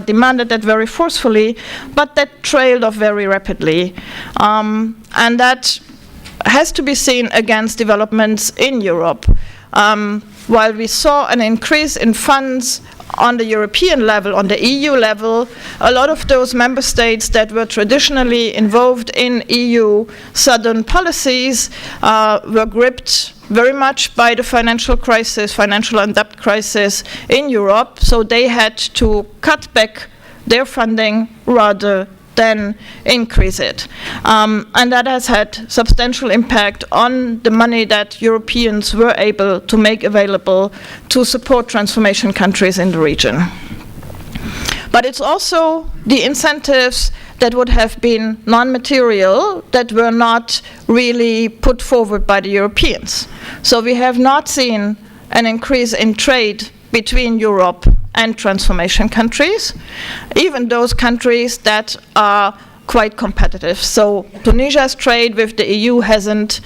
Speaker 6: demanded that very forcefully, but that trailed off very rapidly. And that has to be seen against developments in Europe. While we saw an increase in funds on the European level, on the EU level, a lot of those member states that were traditionally involved in EU southern policies were gripped very much by the financial crisis, financial and debt crisis in Europe, so they had to cut back their funding rather than increase it. And that has had substantial impact on the money that Europeans were able to make available to support transformation countries in the region. But it's also the incentives that would have been non-material that were not really put forward by the Europeans. So we have not seen an increase in trade between Europe and transformation countries, even those countries that are quite competitive. So Tunisia's trade with the EU hasn't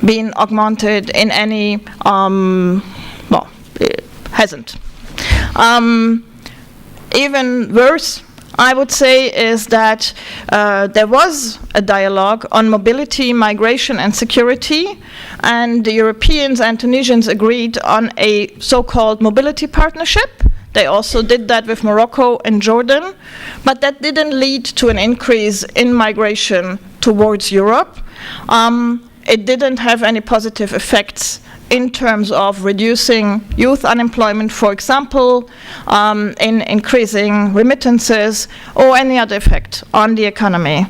Speaker 6: been augmented in any, well, it hasn't. Even worse, I would say, is that there was a dialogue on mobility, migration, and security, and the Europeans and Tunisians agreed on a so-called mobility partnership. They also did that with Morocco and Jordan, but that didn't lead to an increase in migration towards Europe. It didn't have any positive effects in terms of reducing youth unemployment, for example, in increasing remittances, or any other effect on the economy.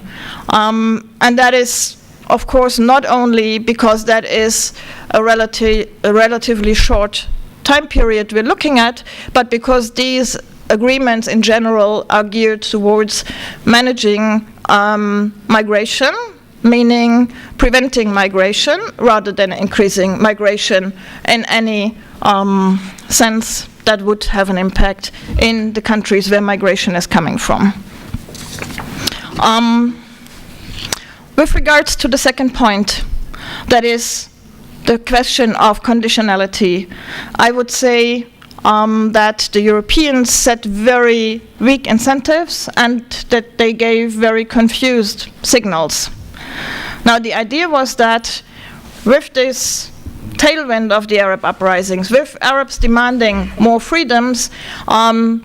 Speaker 6: And that is, of course, not only because that is a relatively short time period we're looking at, but because these agreements in general are geared towards managing migration, meaning preventing migration rather than increasing migration in any sense that would have an impact in the countries where migration is coming from. With regards to the second point, that is the question of conditionality, I would say that the Europeans set very weak incentives and that they gave very confused signals. Now, the idea was that with this tailwind of the Arab uprisings, with Arabs demanding more freedoms,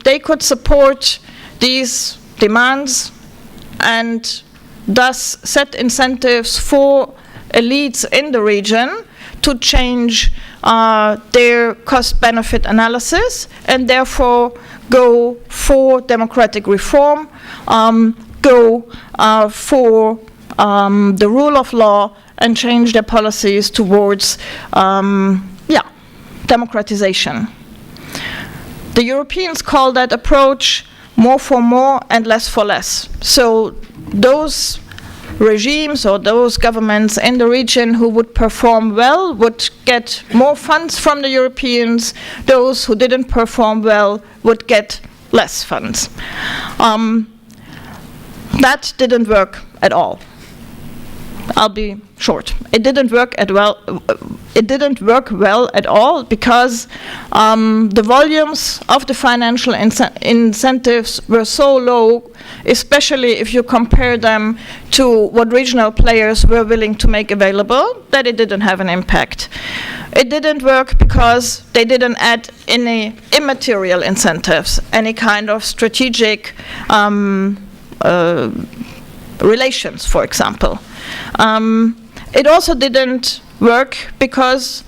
Speaker 6: they could support these demands and thus set incentives for elites in the region to change their cost-benefit analysis and therefore go for democratic reform, go for the rule of law, and change their policies towards democratization. The Europeans call that approach more for more and less for less. So those regimes or those governments in the region who would perform well would get more funds from the Europeans. Those who didn't perform well would get less funds. That didn't work at all. I'll be short. It didn't work well at all because the volumes of the financial incentives were so low, especially if you compare them to what regional players were willing to make available, that it didn't have an impact. It didn't work because they didn't add any immaterial incentives, any kind of strategic relations, for example. It also didn't work because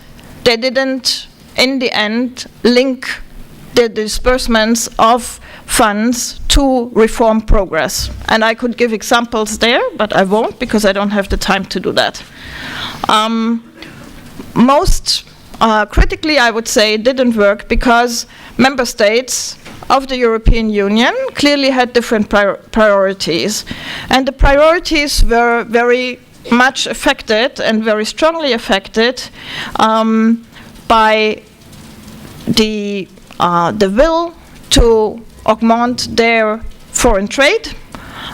Speaker 6: they didn't, in the end, link the disbursements of funds to reform progress. And I could give examples there, but I won't because I don't have the time to do that. Most critically, I would say it didn't work because member states of the European Union clearly had different priorities. And the priorities were very much affected and very strongly affected by the will to augment their foreign trade.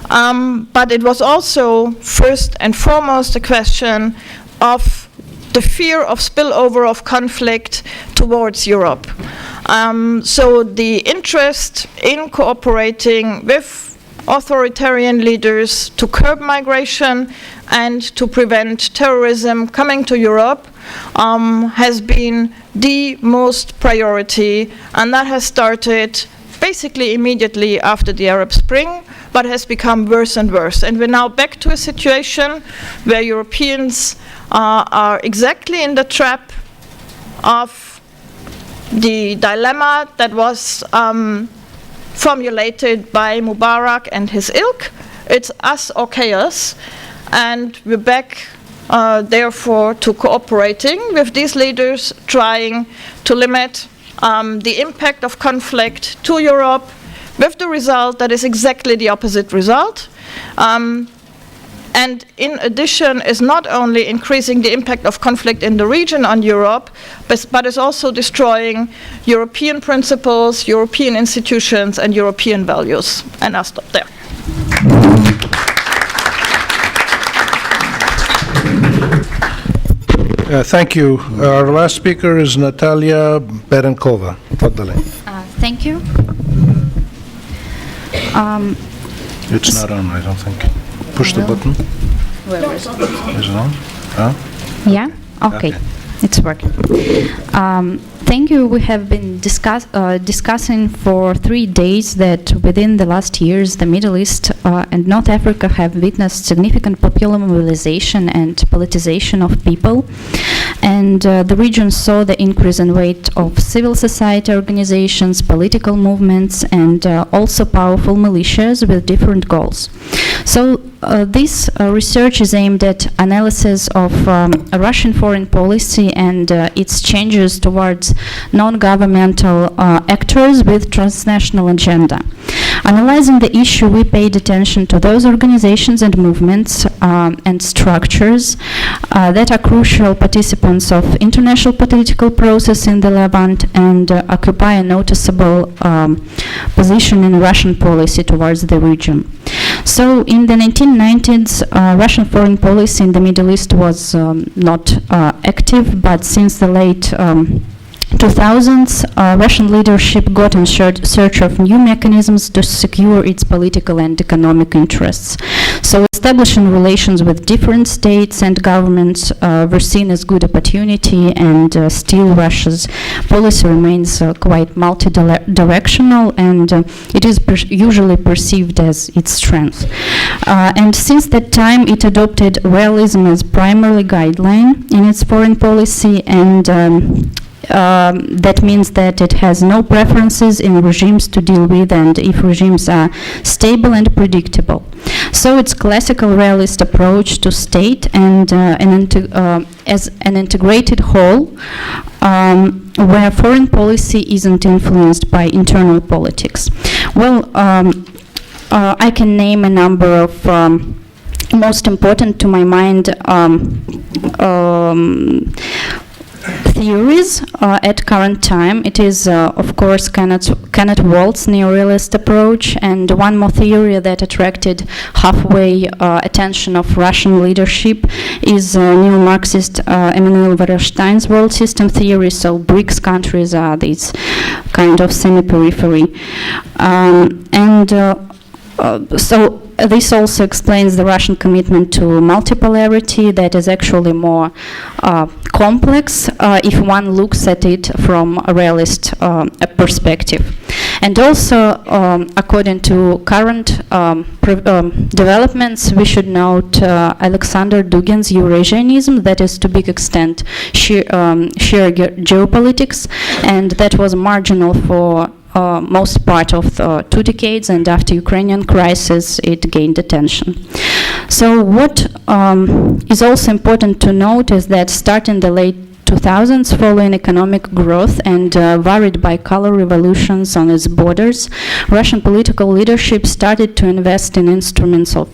Speaker 6: But it was also first and foremost a question of the fear of spillover of conflict towards Europe. So the interest in cooperating with authoritarian leaders to curb migration and to prevent terrorism coming to Europe has been the most priority, and that has started basically immediately after the Arab Spring, but has become worse and worse. And we're now back to a situation where Europeans are exactly in the trap of the dilemma that was formulated by Mubarak and his ilk. It's us or chaos, and we're back therefore to cooperating with these leaders, trying to limit the impact of conflict to Europe, with the result that is exactly the opposite result. And in addition is not only increasing the impact of conflict in the region on Europe, but is also destroying European principles, European institutions, and European values. And I'll stop there.
Speaker 1: Thank you. Our last speaker is Natalia Berenkova.
Speaker 7: Thank you.
Speaker 1: It's not on, I don't think. Push the button.
Speaker 7: Where is it?
Speaker 1: Is it on? Huh?
Speaker 7: Yeah? Okay. It's working. Thank you. We have been discussing for 3 days that within the last years, the Middle East and North Africa have witnessed significant popular mobilization and politicization of people. And the region saw the increase in weight of civil society organizations, political movements, and also powerful militias with different goals. So this research is aimed at analysis of Russian foreign policy and its changes towards non-governmental actors with transnational agenda. Analyzing the issue, we paid attention to those organizations and movements and structures that are crucial participants of international political process in the Levant and occupy a noticeable position in Russian policy towards the region. So in the 1990s, Russian foreign policy in the Middle East was not active, but since the late 2000s, Russian leadership got in search of new mechanisms to secure its political and economic interests. So establishing relations with different states and governments were seen as good opportunity, and still Russia's policy remains quite multi-directional, and it is usually perceived as its strength. And since that time, it adopted realism as primary guideline in its foreign policy, and that means that it has no preferences in regimes to deal with, and if regimes are stable and predictable. So it's classical realist approach to state and as an integrated whole, where foreign policy isn't influenced by internal politics. Well, I can name a number of most important to my mind theories at current time. It is, of course, Kenneth Walt's neorealist approach, and one more theory that attracted halfway attention of Russian leadership is neo-Marxist Emmanuel Wallerstein's world system theory. So BRICS countries are these kind of semi-periphery. So this also explains the Russian commitment to multipolarity that is actually more complex if one looks at it from a realist perspective. And also, according to current developments, we should note Alexander Dugin's Eurasianism, that is to big extent sheer geopolitics, and that was marginal for most part of 2 decades, and after Ukrainian crisis it gained attention. So what is also important to note is that starting the late 2000s, following economic growth and varied bicolor revolutions on its borders, Russian political leadership started to invest in instruments of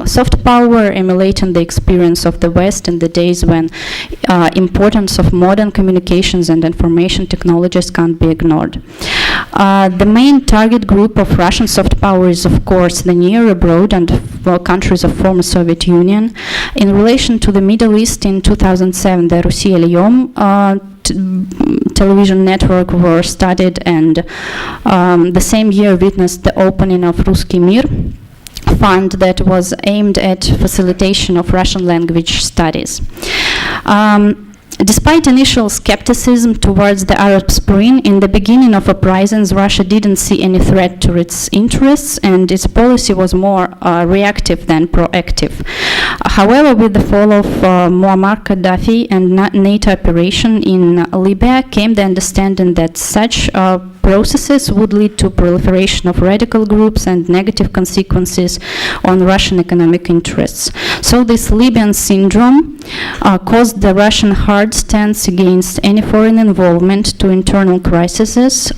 Speaker 7: soft power, emulating the experience of the West in the days when importance of modern communications and information technologies can't be ignored. The main target group of Russian soft power is, of course, the near abroad and countries of former Soviet Union. In relation to the Middle East, in 2007, the Russia Lyom television network were studied, and the same year witnessed the opening of Ruski Mir fund that was aimed at facilitation of Russian language studies. Despite initial skepticism towards the Arab Spring, in the beginning of uprisings, Russia didn't see any threat to its interests, and its policy was more reactive than proactive. However, with the fall of Muammar Gaddafi and NATO operation in Libya came the understanding that such processes would lead to proliferation of radical groups and negative consequences on Russian economic interests. So this Libyan syndrome caused the Russian hard stance against any foreign involvement to internal crisis.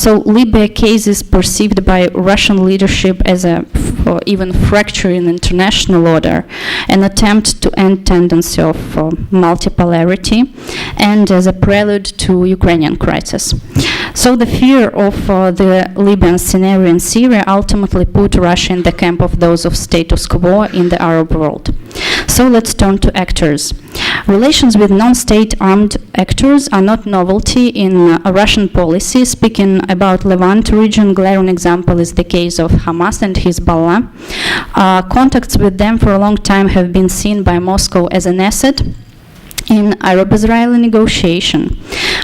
Speaker 7: So Libya case is perceived by Russian leadership as a even fracture in international order, an attempt to end tendency of multipolarity, and as a prelude to Ukrainian crisis. So the fear of the Libyan scenario in Syria ultimately put Russia in the camp of those of status quo in the Arab world. So let's turn to actors. Relations with non-state armed actors are not novelty in Russian policy. Speaking about Levant region, glaring example is the case of Hamas and Hezbollah. Contacts with them for a long time have been seen by Moscow as an asset in Arab-Israeli negotiation.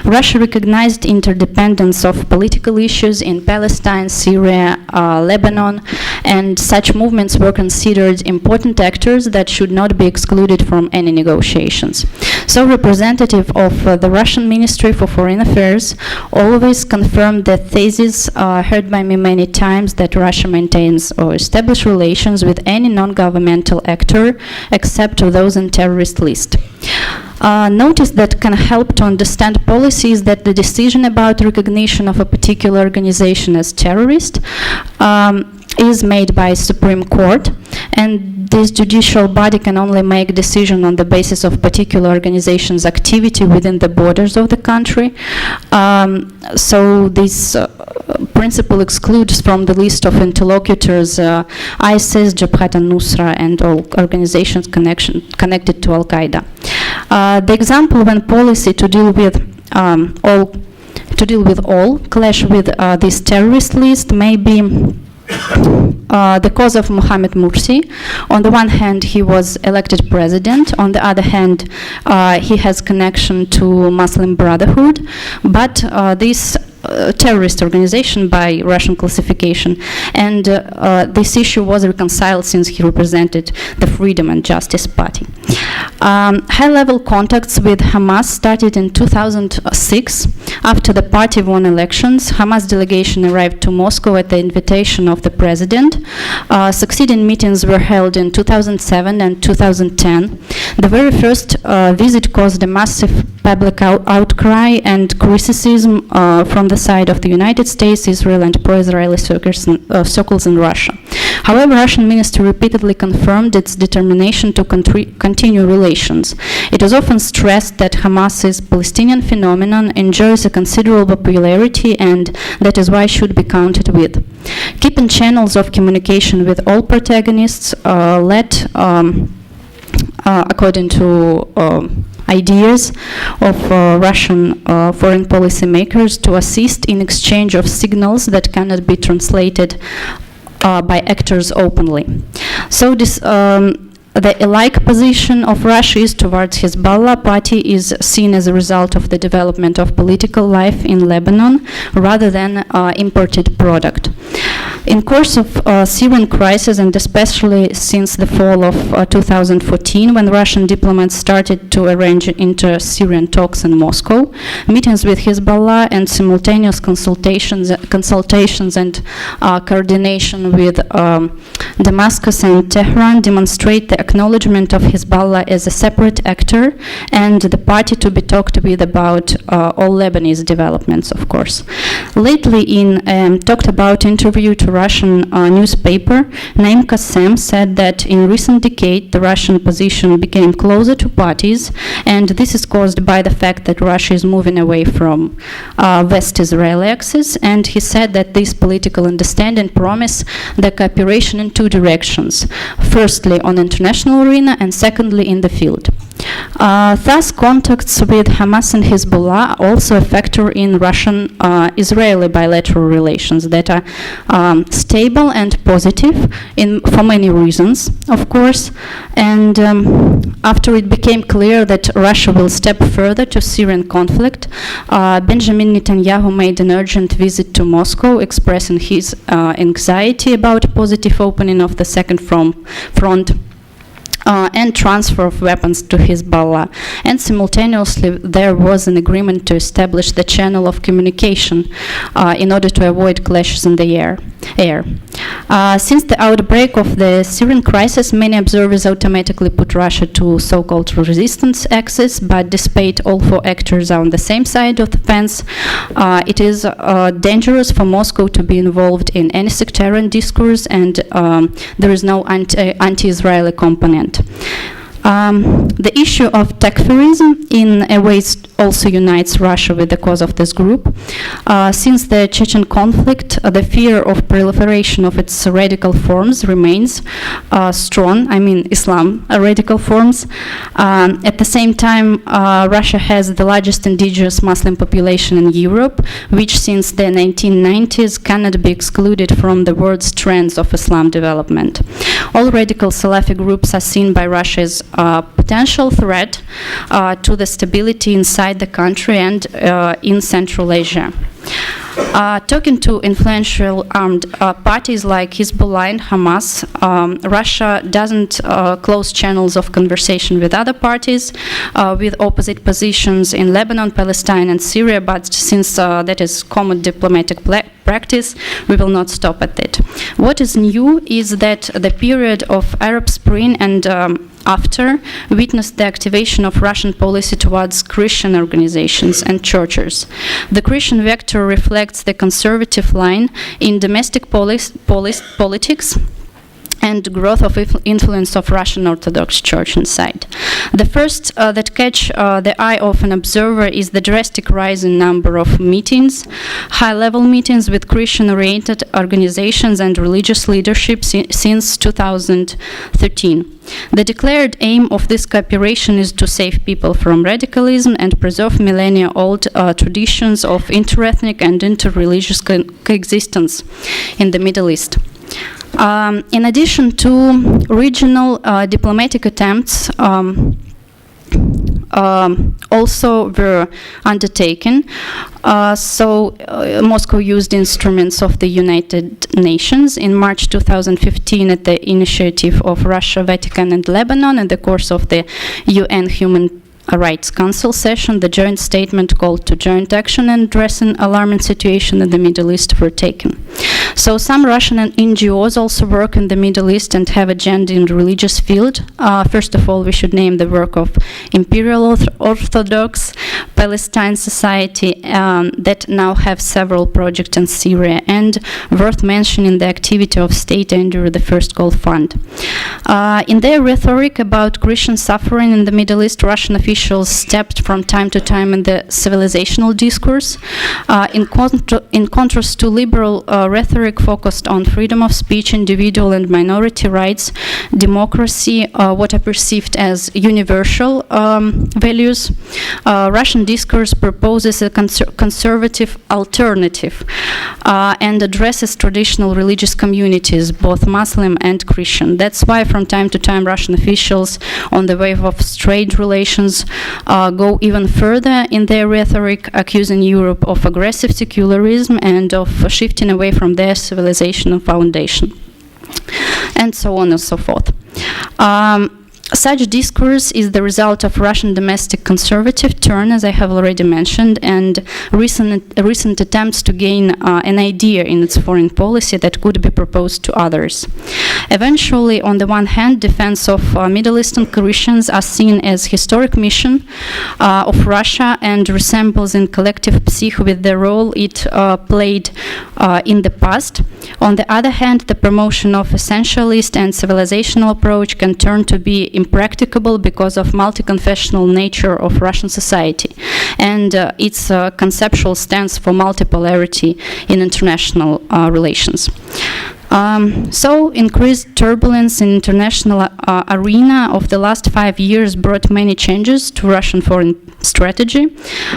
Speaker 7: Russia recognized interdependence of political issues in Palestine, Syria, Lebanon, and such movements were considered important actors that should not be excluded from any negotiations. So representative of the Russian Ministry for Foreign Affairs always confirmed the thesis heard by me many times that Russia maintains or establishes relations with any non-governmental actor except those in terrorist list. Notice that can help to understand policies that the decision about recognition of a particular organization as terrorist is made by Supreme Court, and this judicial body can only make decision on the basis of particular organization's activity within the borders of the country. So this principle excludes from the list of interlocutors ISIS, Jabhat al-Nusra, and all organizations connected to Al-Qaeda. The example when policy to deal with all clash with this terrorist list may be the cause of Mohamed Morsi. On the one hand, he was elected president. On the other hand, he has connection to Muslim Brotherhood. But this terrorist organization by Russian classification, and this issue was reconciled since he represented the Freedom and Justice Party. High-level contacts with Hamas started in 2006. After the party won elections, Hamas delegation arrived to Moscow at the invitation of the president. Succeeding meetings were held in 2007 and 2010. The very first visit caused a massive public outcry and criticism from the the side of the United States, Israel, and pro-Israeli circles in Russia. However, Russian ministry repeatedly confirmed its determination to continue relations. It is often stressed that Hamas's Palestinian phenomenon enjoys a considerable popularity and that is why it should be counted with. Keeping channels of communication with all protagonists led, according to ideas of Russian foreign policy makers, to assist in exchange of signals that cannot be translated by actors openly. So this the alike position of Russia is towards Hezbollah party is seen as a result of the development of political life in Lebanon rather than imported product. In course of Syrian crisis, and especially since the fall of 2014, when Russian diplomats started to arrange inter-Syrian talks in Moscow, meetings with Hezbollah and simultaneous consultations and coordination with Damascus and Tehran demonstrate the acknowledgement of Hezbollah as a separate actor and the party to be talked with about all Lebanese developments, of course. Lately, in talked about interview to Russian newspaper, Naim Qassem said that in recent decade the Russian position became closer to parties, and this is caused by the fact that Russia is moving away from West Israeli axis, and he said that this political understanding promise the cooperation in two directions, firstly on international arena and secondly in the field. Thus, contacts with Hamas and Hezbollah are also a factor in Russian-Israeli bilateral relations that are stable and positive for many reasons, of course. And after it became clear that Russia will step further to Syrian conflict, Benjamin Netanyahu made an urgent visit to Moscow, expressing his anxiety about a positive opening of the second front and transfer of weapons to Hezbollah. And simultaneously, there was an agreement to establish the channel of communication in order to avoid clashes in the air. Since the outbreak of the Syrian crisis, many observers automatically put Russia to so-called resistance axis, but despite all four actors are on the same side of the fence, it is dangerous for Moscow to be involved in any sectarian discourse, and there is no anti-Israeli component. The issue of takfirism in a way also unites Russia with the cause of this group. Since the Chechen conflict, the fear of proliferation of its radical forms remains strong, I mean Islam radical forms. At the same time, Russia has the largest indigenous Muslim population in Europe, which since the 1990s cannot be excluded from the world's trends of Islam development. All radical Salafi groups are seen by Russia as potential threat to the stability inside the country and in Central Asia. Talking to influential armed parties like Hezbollah and Hamas, Russia doesn't close channels of conversation with other parties with opposite positions in Lebanon, Palestine, and Syria, but since that is common diplomatic practice, we will not stop at it. What is new is that the period of Arab Spring and after witnessed the activation of Russian policy towards Christian organizations and churches. The Christian vector reflects the conservative line in domestic politics and growth of influence of Russian Orthodox Church inside. The first that catch the eye of an observer is the drastic rise in number of meetings, high-level meetings with Christian-oriented organizations and religious leadership since 2013. The declared aim of this cooperation is to save people from radicalism and preserve millennia-old traditions of interethnic and interreligious coexistence in the Middle East. In addition to regional diplomatic attempts, also were undertaken. Moscow used instruments of the United Nations. In March 2015, at the initiative of Russia, Vatican, and Lebanon, in the course of the UN Human Rights Council session, the joint statement called to joint action and addressing alarming situation in the Middle East were taken. So some Russian NGOs also work in the Middle East and have agenda in the religious field. First of all, we should name the work of Imperial Orthodox Palestine society that now have several projects in Syria, and worth mentioning the activity of state under the First Gulf Fund. In their rhetoric about Christian suffering in the Middle East, Russian officials stepped from time to time in the civilizational discourse, in contrast to liberal rhetoric focused on freedom of speech, individual and minority rights, democracy, what are perceived as universal values. Russian discourse proposes a conservative alternative and addresses traditional religious communities, both Muslim and Christian. That's why from time to time Russian officials on the wave of trade relations go even further in their rhetoric, accusing Europe of aggressive secularism and of shifting away from their civilizational foundation, and so on and so forth. Such discourse is the result of Russian domestic conservative turn, as I have already mentioned, and recent attempts to gain an idea in its foreign policy that could be proposed to others. Eventually, on the one hand, defense of Middle Eastern Christians are seen as historic mission of Russia and resembles in collective psyche with the role it played in the past. On the other hand, the promotion of essentialist and civilizational approach can turn to be impracticable because of multi-confessional nature of Russian society and its conceptual stance for multipolarity in international relations. So increased turbulence in international arena of the last 5 years brought many changes to Russian foreign strategy.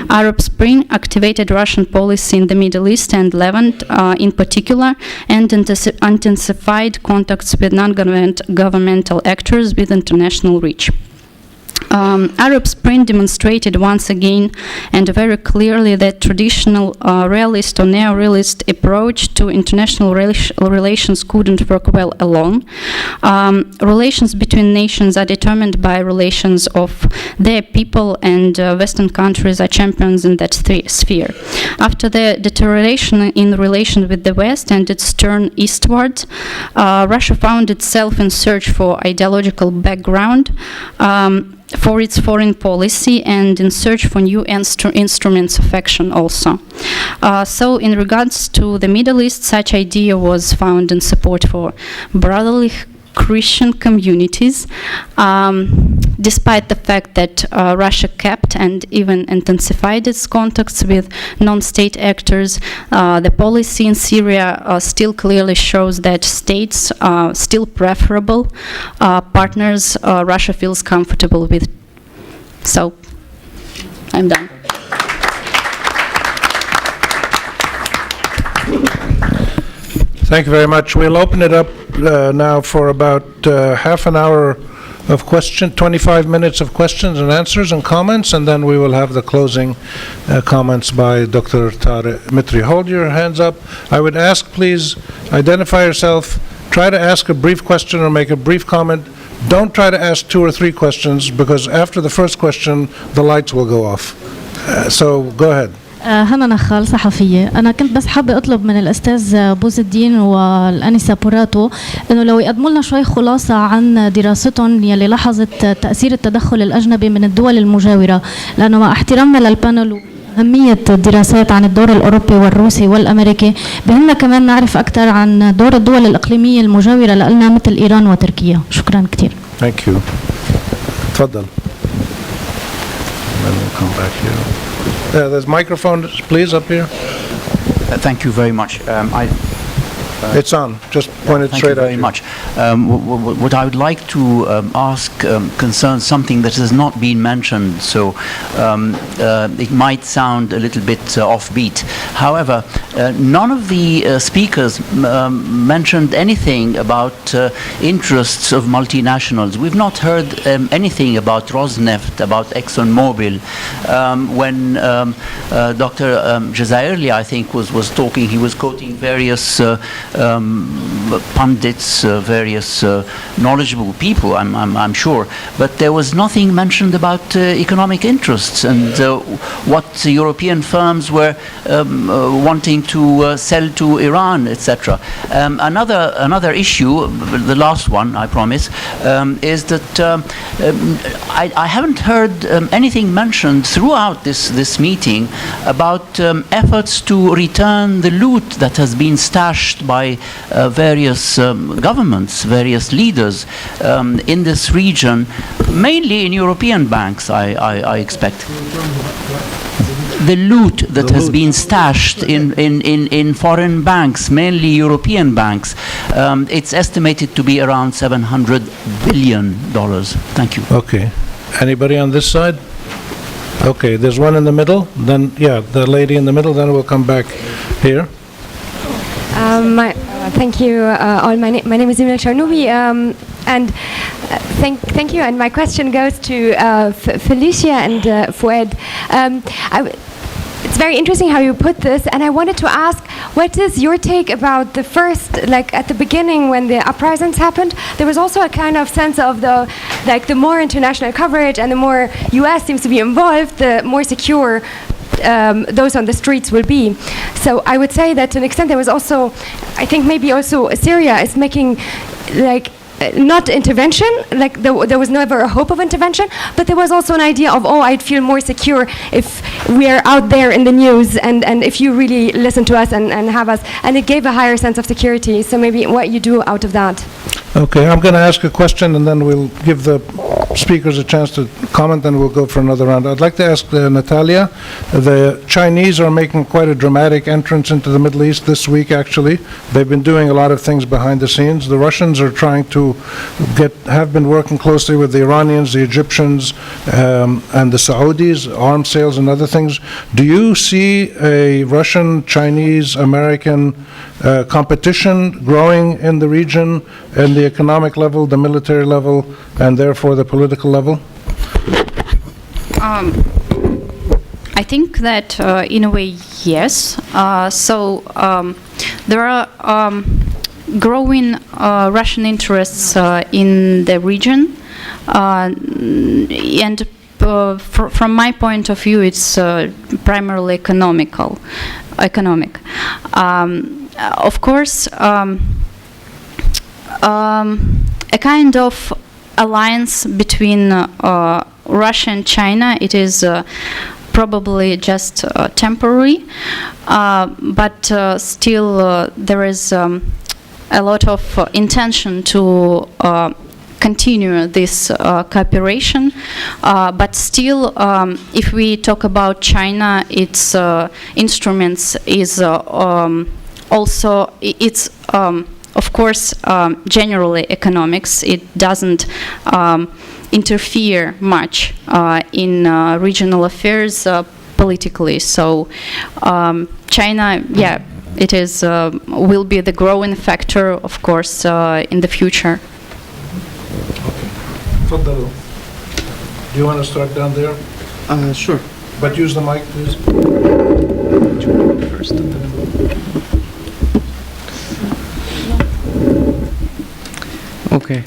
Speaker 7: Arab Spring activated Russian policy in the Middle East and Levant in particular, and intensified contacts with non-governmental actors with international reach. Arab Spring demonstrated once again and very clearly that traditional realist or neo-realist approach to international relations couldn't work well alone. Relations between nations are determined by relations of their people, and Western countries are champions in that sphere. After the deterioration in relation with the West and its turn eastward, Russia found itself in search for ideological background for its foreign policy and in search for new instruments of action also. So in regards to the Middle East, such idea was found in support for brotherly Christian communities, despite the fact that Russia kept and even intensified its contacts with non-state actors. The policy in Syria still clearly shows that states are still preferable partners Russia feels comfortable with. So, I'm done.
Speaker 1: Thank you very much. We'll open it up now for about half an hour of 25 minutes of questions and answers and comments, and then we will have the closing comments by Dr. Mitri. Hold your hands up. I would ask, please, identify yourself. Try to ask a brief question or make a brief comment. Don't try to ask 2 or 3 questions, because after the first question, the lights will go off. So go ahead.
Speaker 8: هنا نخال صحفية. أنا كنت بس حابة أطلب من الأستاذ بوز الدين والأنسة براتو إنه لو يقدموا لنا شوي خلاصة عن دراستهم يلي لاحظت تأثير التدخل الأجنبي من الدول المجاورة، لأنه مع احترامنا للبانل أهمية الدراسات عن الدور الأوروبي والروسي والأمريكي، بهمنا كمان نعرف أكثر عن دور الدول الإقليمية المجاورة لنا مثل إيران وتركيا. شكرا كثير. Thank you.
Speaker 1: تفضل. Then we'll come back here. There's microphone, please, up here.
Speaker 9: Thank you very much.
Speaker 1: It's on. Just point it straight at you.
Speaker 9: Thank you very much. What I would like to ask concerns something that has not been mentioned, so it might sound a little bit offbeat. However, none of the speakers mentioned anything about interests of multinationals. We've not heard anything about Rosneft, about ExxonMobil. When Dr. Djazaerly, I think, was talking, he was quoting various pundits, various knowledgeable people, I'm sure, but there was nothing mentioned about economic interests and what European firms were wanting to sell to Iran, etc. Another issue, the last one, I promise, is that I haven't heard anything mentioned throughout this meeting about efforts to return the loot that has been stashed by various governments, various leaders in this region, mainly in European banks, I expect. The loot that has been stashed in foreign banks, mainly European banks, it's estimated to be around $700 billion. Thank you.
Speaker 1: Okay. Anybody on this side? Okay, there's one in the middle, then, yeah, the lady in the middle, then we'll come back here.
Speaker 10: Thank you. My name is Muriel and thank you. And my question goes to Felicia and Fouad. It's very interesting how you put this, and I wanted to ask, what is your take about the first, like at the beginning when the uprisings happened, there was also a kind of sense of the more international coverage and the more US seems to be involved, the more secure those on the streets will be. So I would say that to an extent there was also, I think maybe also Syria is making like not intervention, like there was never a hope of intervention, but there was also an idea of, oh, I'd feel more secure if we are out there in the news and if you really listen to us and have us, and it gave a higher sense of security. So maybe what you do out of that.
Speaker 1: Okay, I'm going to ask a question and then we'll give the speakers a chance to comment, and we'll go for another round. I'd like to ask Natalia. The Chinese are making quite a dramatic entrance into the Middle East this week, actually. They've been doing a lot of things behind the scenes. The Russians are trying to have been working closely with the Iranians, the Egyptians, and the Saudis, arms sales and other things. Do you see a Russian, Chinese, American competition growing in the region, in the economic level, the military level, and therefore the political level?
Speaker 7: I think that in a way, yes. There are growing Russian interests in the region, and from my point of view, it's primarily economic. Of course, a kind of alliance between Russia and China, it is probably just temporary, but still there is a lot of intention to continue this cooperation, but still, if we talk about China, its instruments is also, it's of course generally economics. It doesn't interfere much in regional affairs politically. So China, yeah, it is will be the growing factor, of course, in the future.
Speaker 1: Do you want to start down there?
Speaker 5: Sure.
Speaker 1: But use the mic, please.
Speaker 5: First. Okay.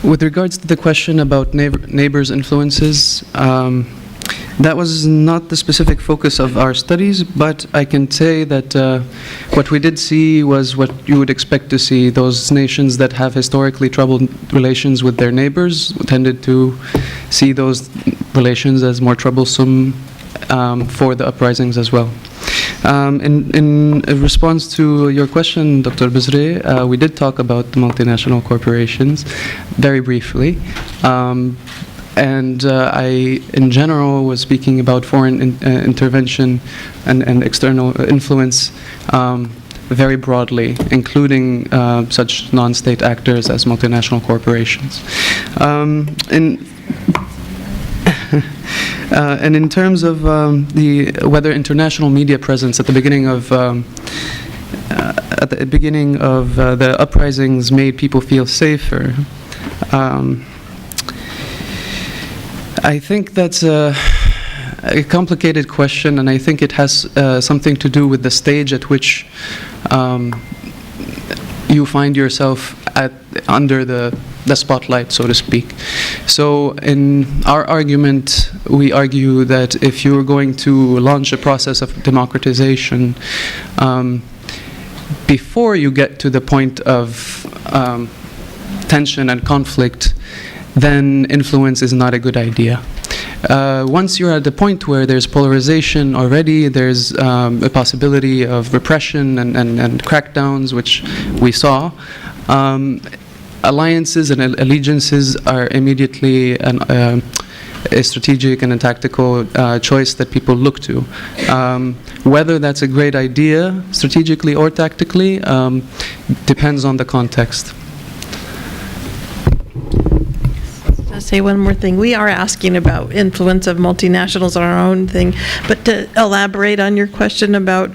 Speaker 5: With regards to the question about neighbors' influences, that was not the specific focus of our studies, but I can say that what we did see was what you would expect to see. Those nations that have historically troubled relations with their neighbors tended to see those relations as more troublesome for the uprisings as well. In response to your question, Dr. Bizri, we did talk about the multinational corporations very briefly. And I, in general, was speaking about foreign intervention and external influence very broadly, including such non-state actors as multinational corporations. And in terms of whether international media presence at the beginning of the uprisings made people feel safer, I think that's a complicated question, and I think it has something to do with the stage at which you find yourself under the spotlight, so to speak. So in our argument, we argue that if you're going to launch a process of democratization, before you get to the point of tension and conflict, then influence is not a good idea. Once you're at the point where there's polarization already, there's a possibility of repression and crackdowns, which we saw, alliances and allegiances are immediately a strategic and a tactical choice that people look to. Whether that's a great idea, strategically or tactically, depends on the context.
Speaker 3: I'll say one more thing. We are asking about influence of multinationals on our own thing, but to elaborate on your question about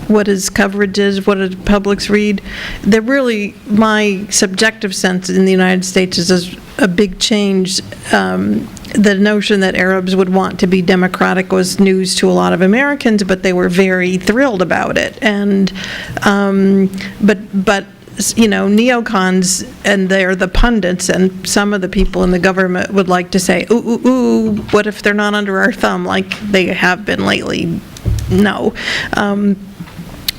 Speaker 3: what his coverage is, what do publics read, they're really, my subjective sense in the United States is a big change. The notion that Arabs would want to be democratic was news to a lot of Americans, but they were very thrilled about it. And but you know, neocons, and they're the pundits, and some of the people in the government would like to say, ooh, ooh, ooh, what if they're not under our thumb like they have been lately? No.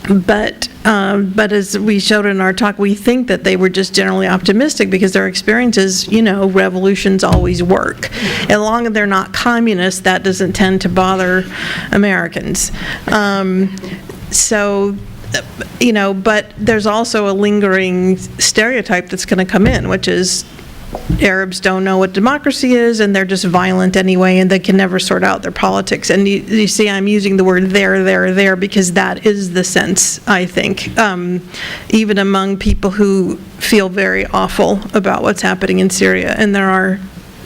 Speaker 3: But as we showed in our talk, we think that they were just generally optimistic because their experiences, you know, revolutions always work. As long as they're not communists, that doesn't tend to bother Americans. So, you know, but there's also a lingering stereotype that's going to come in, which is Arabs don't know what democracy is, and they're just violent anyway, and they can never sort out their politics. And you see, I'm using the word there, because that is the sense, I think, even among people who feel very awful about what's happening in Syria. And there are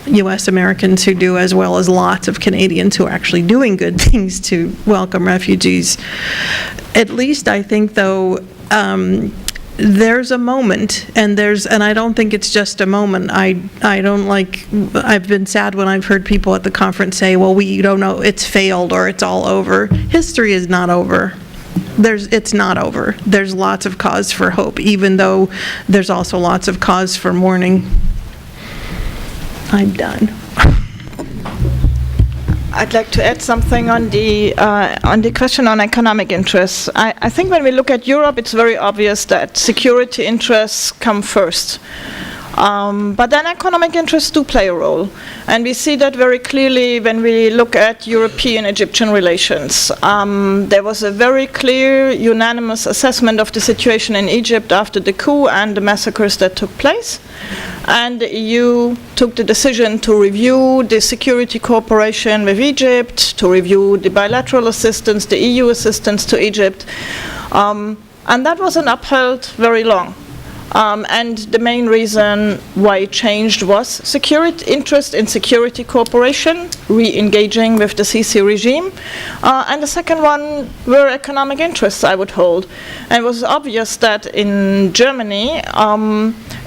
Speaker 3: U.S. Americans who do, as well as lots of Canadians who are actually doing good things to welcome refugees. At least I think, though, there's a moment, and I don't think it's just a moment. I've been sad when I've heard people at the conference say, well, we don't know, it's failed or it's all over. History is not over. It's not over. There's lots of cause for hope, even though there's also lots of cause for mourning. I'm done.
Speaker 6: I'd like to add something on the question on economic interests. I think when we look at Europe, it's very obvious that security interests come first. But then economic interests do play a role. And we see that very clearly when we look at European-Egyptian relations. There was a very clear, unanimous assessment of the situation in Egypt after the coup and the massacres that took place. And the EU took the decision to review the security cooperation with Egypt, to review the bilateral assistance, the EU assistance to Egypt. And that wasn't upheld very long. And the main reason why it changed was security interest in security cooperation, re-engaging with the Sisi regime. And the second one were economic interests, I would hold. And it was obvious that in Germany,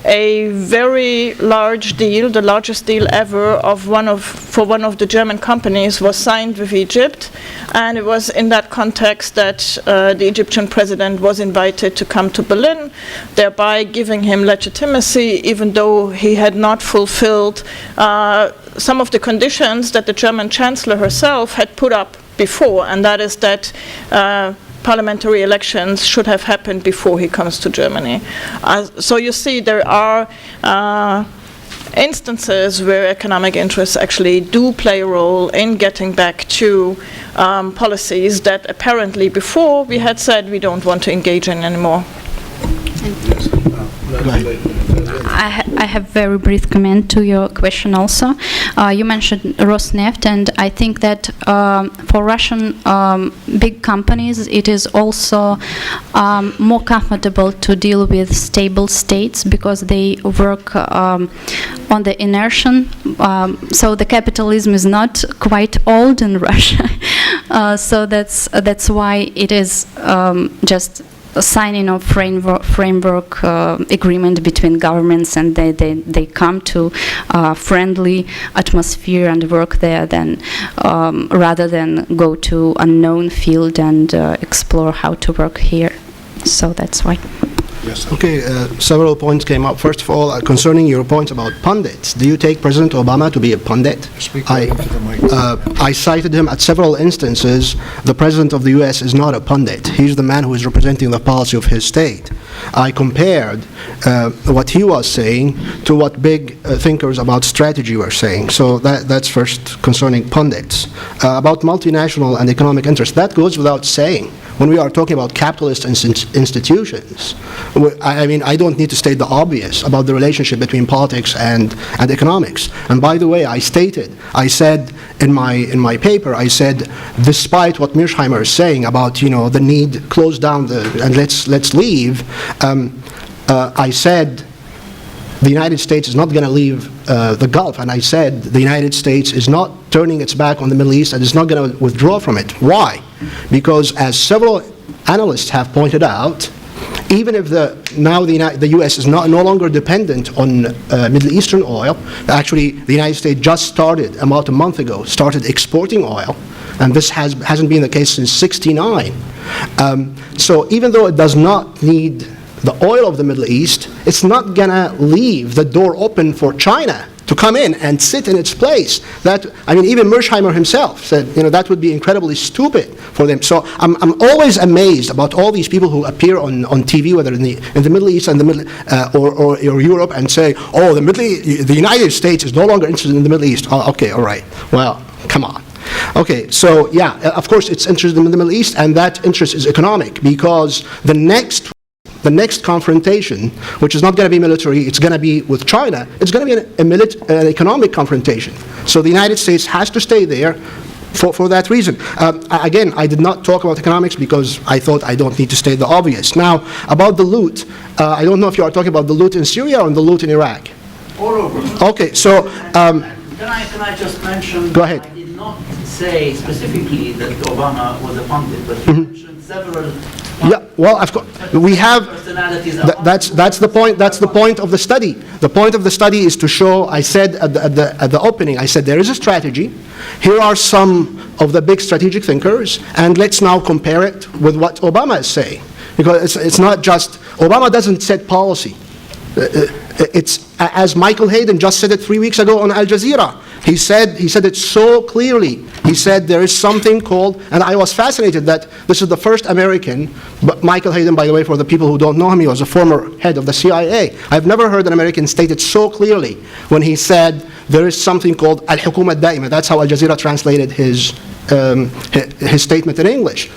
Speaker 6: a very large deal, the largest deal ever for one of the German companies, was signed with Egypt. And it was in that context that the Egyptian president was invited to come to Berlin, thereby giving him legitimacy, even though he had not fulfilled some of the conditions that the German chancellor herself had put up before, and that is that parliamentary elections should have happened before he comes to Germany. So you see, there are instances where economic interests actually do play a role in getting back to policies that apparently before we had said we don't want to engage in anymore.
Speaker 7: I have very brief comment to your question also. You mentioned Rosneft, and I think that for Russian big companies, it is also more comfortable to deal with stable states because they work on the inertia. So the capitalism is not quite old in Russia. So that's why it is just signing of framework agreement between governments, and they come to friendly atmosphere and work there, then rather than go to unknown field and explore how to work here. So that's why.
Speaker 1: Yes.
Speaker 2: Okay, several points came up. First of all, concerning your point about pundits, do you take President Obama to be a pundit? I cited him at several instances. The President of the U.S. is not a pundit. He's the man who is representing the policy of his state. I compared what he was saying to what big thinkers about strategy were saying. So that's first concerning pundits. About multinational and economic interests, that goes without saying. When we are talking about capitalist institutions, I mean, I don't need to state the obvious about the relationship between politics and economics. And by the way, I said in my paper, I said, despite what Mearsheimer is saying about, you know, the need close down and let's leave, I said the United States is not going to leave the Gulf, and I said the United States is not turning its back on the Middle East and is not going to withdraw from it. Why? Because as several analysts have pointed out, even if now the U.S. is no longer dependent on Middle Eastern oil, actually the United States just started, about a month ago, started exporting oil, and this hasn't been the case since '69. So even though it does not need the oil of the Middle East, it's not going to leave the door open for China to come in and sit in its place. I mean, even Mearsheimer himself said, you know, that would be incredibly stupid for them. So I'm always amazed about all these people who appear on TV, whether in the Middle East and or Europe, and say, oh, the United States is no longer interested in the Middle East. Oh, okay, all right. Well, come on. Okay, so yeah, of course it's interested in the Middle East, and that interest is economic, because the next confrontation, which is not going to be military, it's going to be with China, it's going to be an economic confrontation. So the United States has to stay there for that reason. Again, I did not talk about economics because I thought I don't need to state the obvious. Now, about the loot, I don't know if you are talking about the loot in Syria or the loot in Iraq.
Speaker 9: All over.
Speaker 2: Okay, so...
Speaker 9: Can I just mention...
Speaker 2: Go ahead.
Speaker 9: I did not say specifically that Obama was a pundit, but you mentioned several...
Speaker 2: Yeah, well, of course, we have, that's the point, that's the point of the study. The point of the study is to show, I said at the opening, I said there is a strategy, here are some of the big strategic thinkers, and let's now compare it with what Obama is saying. Because it's not just, Obama doesn't set policy. It's, as Michael Hayden just said it 3 weeks ago on Al Jazeera. He said it so clearly. He said there is something called, and I was fascinated that this is the first American, but Michael Hayden, by the way, for the people who don't know him, he was a former head of the CIA. I've never heard an American state it so clearly when he said there is something called al-hukuma al-da'ima. That's how Al Jazeera translated his statement in English.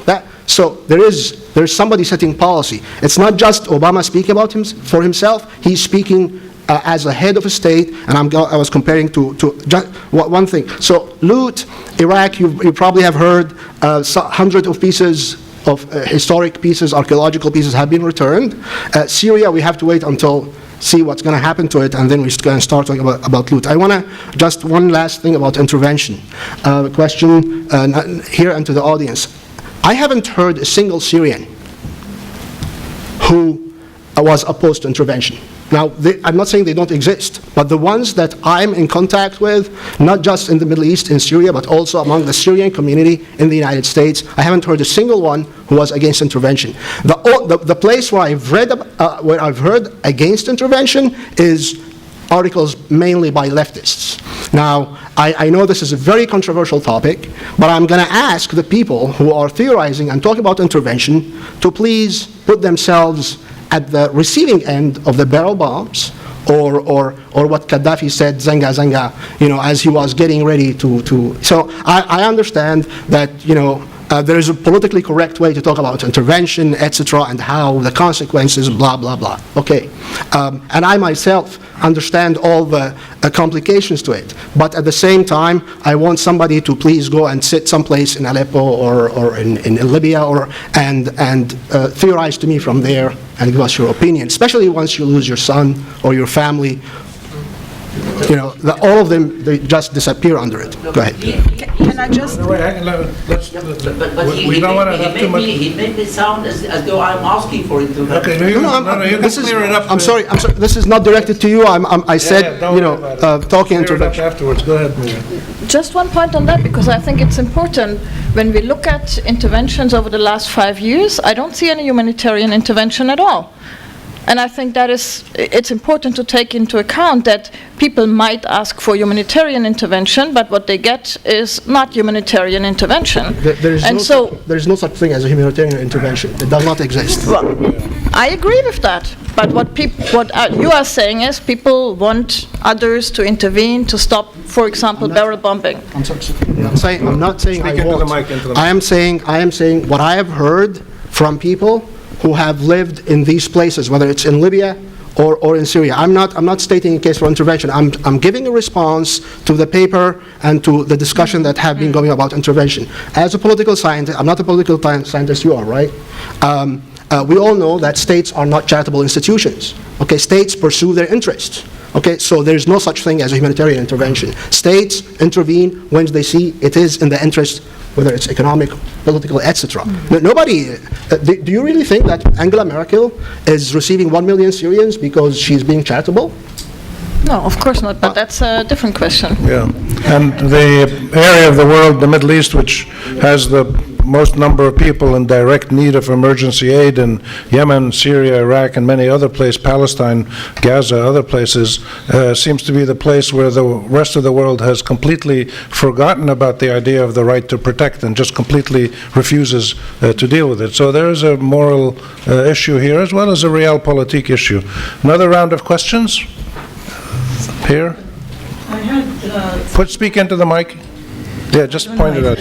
Speaker 2: So there is somebody setting policy. It's not just Obama speaking about for himself. He's speaking as a head of a state, and I was comparing to just one thing. So loot, Iraq, you probably have heard hundreds of pieces of historic pieces, archaeological pieces have been returned. Syria, we have to wait until see what's going to happen to it, and then we're going to start talking about loot. I want to just one last thing about intervention. Question here and to the audience. I haven't heard a single Syrian who was opposed to intervention. Now, I'm not saying they don't exist, but the ones that I'm in contact with, not just in the Middle East, in Syria, but also among the Syrian community in the United States, I haven't heard a single one who was against intervention. The place where I've heard against intervention is articles mainly by leftists. Now, I know this is a very controversial topic, but I'm going to ask the people who are theorizing and talking about intervention to please put themselves at the receiving end of the barrel bombs, or what Gaddafi said, zenga, zenga, as he was getting ready to. So I understand that, there is a politically correct way to talk about intervention, etc., and how the consequences, blah, blah, blah. Okay. And I myself understand all the complications to it. But at the same time, I want somebody to please go and sit someplace in Aleppo or in Libya and theorize to me from there and give us your opinion, especially once you lose your son or your family. all of them, they just disappear under it. Go ahead.
Speaker 3: Can I just...
Speaker 1: But we don't want to have too much...
Speaker 11: He made me sound as though I'm asking for intervention.
Speaker 1: Okay, you can clear it up.
Speaker 2: I'm sorry. This is not directed to you. I said, talking intervention.
Speaker 1: Afterwards, go ahead, Muriel.
Speaker 6: Just one point on that, because I think it's important. When we look at interventions over the last 5 years, I don't see any humanitarian intervention at all. And I think that it's important to take into account that people might ask for humanitarian intervention, but what they get is not humanitarian intervention.
Speaker 2: There is no such thing as a humanitarian intervention. It does not exist.
Speaker 6: Well, I agree with that. But what you are saying is people want others to intervene to stop, for example, barrel bombing.
Speaker 2: I'm not saying I want. I am saying what I have heard from people who have lived in these places, whether it's in Libya or in Syria. I'm not stating a case for intervention. I'm giving a response to the paper and to the discussion that have been going about intervention. As a political scientist, I'm not a political scientist, you are, right? We all know that states are not charitable institutions. Okay, states pursue their interests. Okay, so there's no such thing as a humanitarian intervention. States intervene when they see it is in the interest, whether it's economic, political, etc. Nobody, do you really think that Angela Merkel is receiving 1 million Syrians because she's being charitable?
Speaker 6: No, of course not, but that's a different question.
Speaker 1: Yeah, and the area of the world, the Middle East, which has the most number of people in direct need of emergency aid in Yemen, Syria, Iraq, and many other places, Palestine, Gaza, other places, seems to be the place where the rest of the world has completely forgotten about the idea of the right to protect and just completely refuses to deal with it. So there is a moral issue here as well as a realpolitik issue. Another round of questions? Here? Speak into the mic. Yeah, just point it out.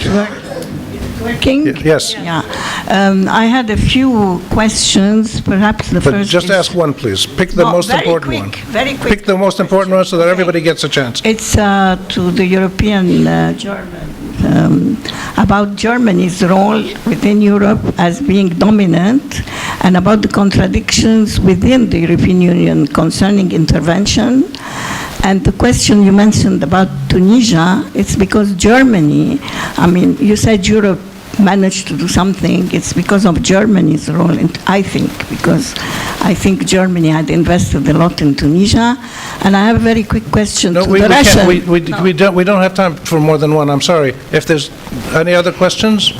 Speaker 12: Working?
Speaker 1: Yes.
Speaker 12: Yeah. I had a few questions. Perhaps the
Speaker 1: But
Speaker 12: first
Speaker 1: just
Speaker 12: is
Speaker 1: ask one, please. Pick the most important one.
Speaker 12: Very quick.
Speaker 1: Pick the most important one so that everybody gets a chance.
Speaker 12: It's to the European German. About Germany's role within Europe as being dominant, and about the contradictions within the European Union concerning intervention. And the question you mentioned about Tunisia, it's because Germany, you said Europe managed to do something. It's because of Germany's role, I think, because I think Germany had invested a lot in Tunisia. And I have a very quick question to the Russian.
Speaker 1: We don't have time for more than one. I'm sorry. If there's any other questions?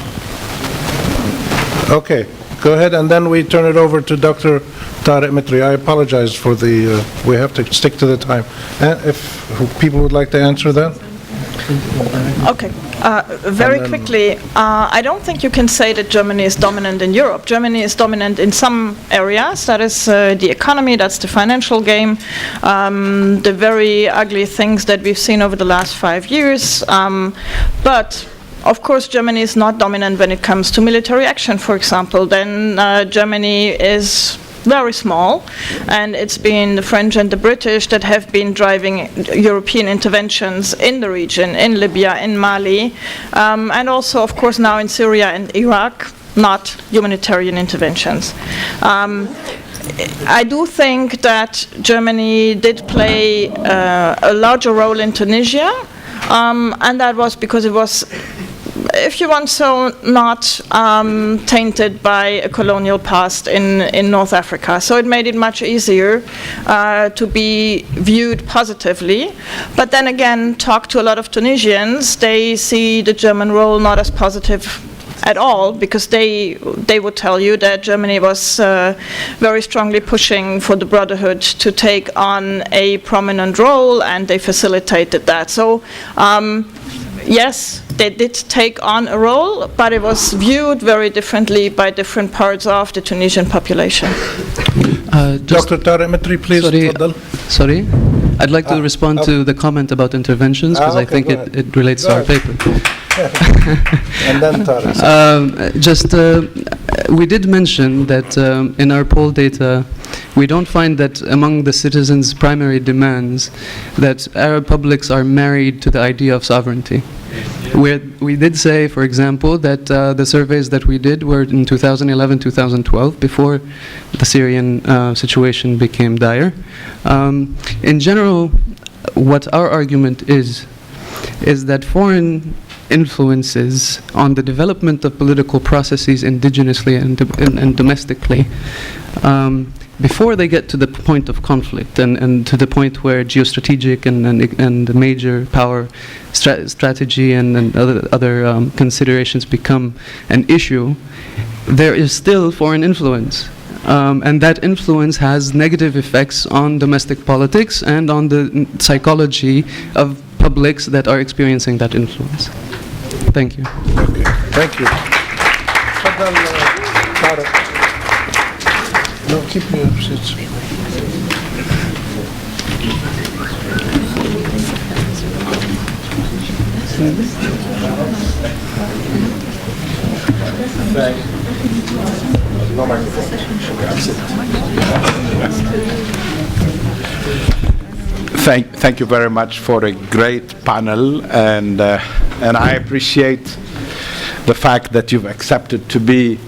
Speaker 1: Okay, go ahead, and then we turn it over to Dr. Tarek Mitri. I apologize for the, we have to stick to the time. If people would like to answer that?
Speaker 6: Okay. Very quickly, I don't think you can say that Germany is dominant in Europe. Germany is dominant in some areas. That is the economy, that's the financial game, the very ugly things that we've seen over the last 5 years. But of course, Germany is not dominant when it comes to military action, for example. Then Germany is very small, and it's been the French and the British that have been driving European interventions in the region, in Libya, in Mali, and also, of course, now in Syria and Iraq, not humanitarian interventions. I do think that Germany did play a larger role in Tunisia, and that was because it was, if you want so, not tainted by a colonial past in North Africa. So it made it much easier to be viewed positively. But then again, talk to a lot of Tunisians, they see the German role not as positive at all, because they would tell you that Germany was very strongly pushing for the Brotherhood to take on a prominent role, and they facilitated that. So yes, they did take on a role, but it was viewed very differently by different parts of the Tunisian population.
Speaker 1: Dr. Tarek Mitri, please.
Speaker 5: Sorry, I'd like to respond to the comment about interventions, because I think it relates to our paper.
Speaker 1: And then Tarek.
Speaker 5: We did mention that in our poll data, we don't find that among the citizens' primary demands that Arab publics are married to the idea of sovereignty. We did say, for example, that the surveys that we did were in 2011, 2012, before the Syrian situation became dire. In general, what our argument is that foreign influences on the development of political processes indigenously and domestically, before they get to the point of conflict and to the point where geostrategic and the major power strategy and other considerations become an issue, there is still foreign influence. And that influence has negative effects on domestic politics and on the psychology of publics that are experiencing that influence. Thank you.
Speaker 1: Okay. Thank you. No, keep your seats. No microphone.
Speaker 13: Thank you very much for a great panel, and I appreciate the fact that you've accepted to be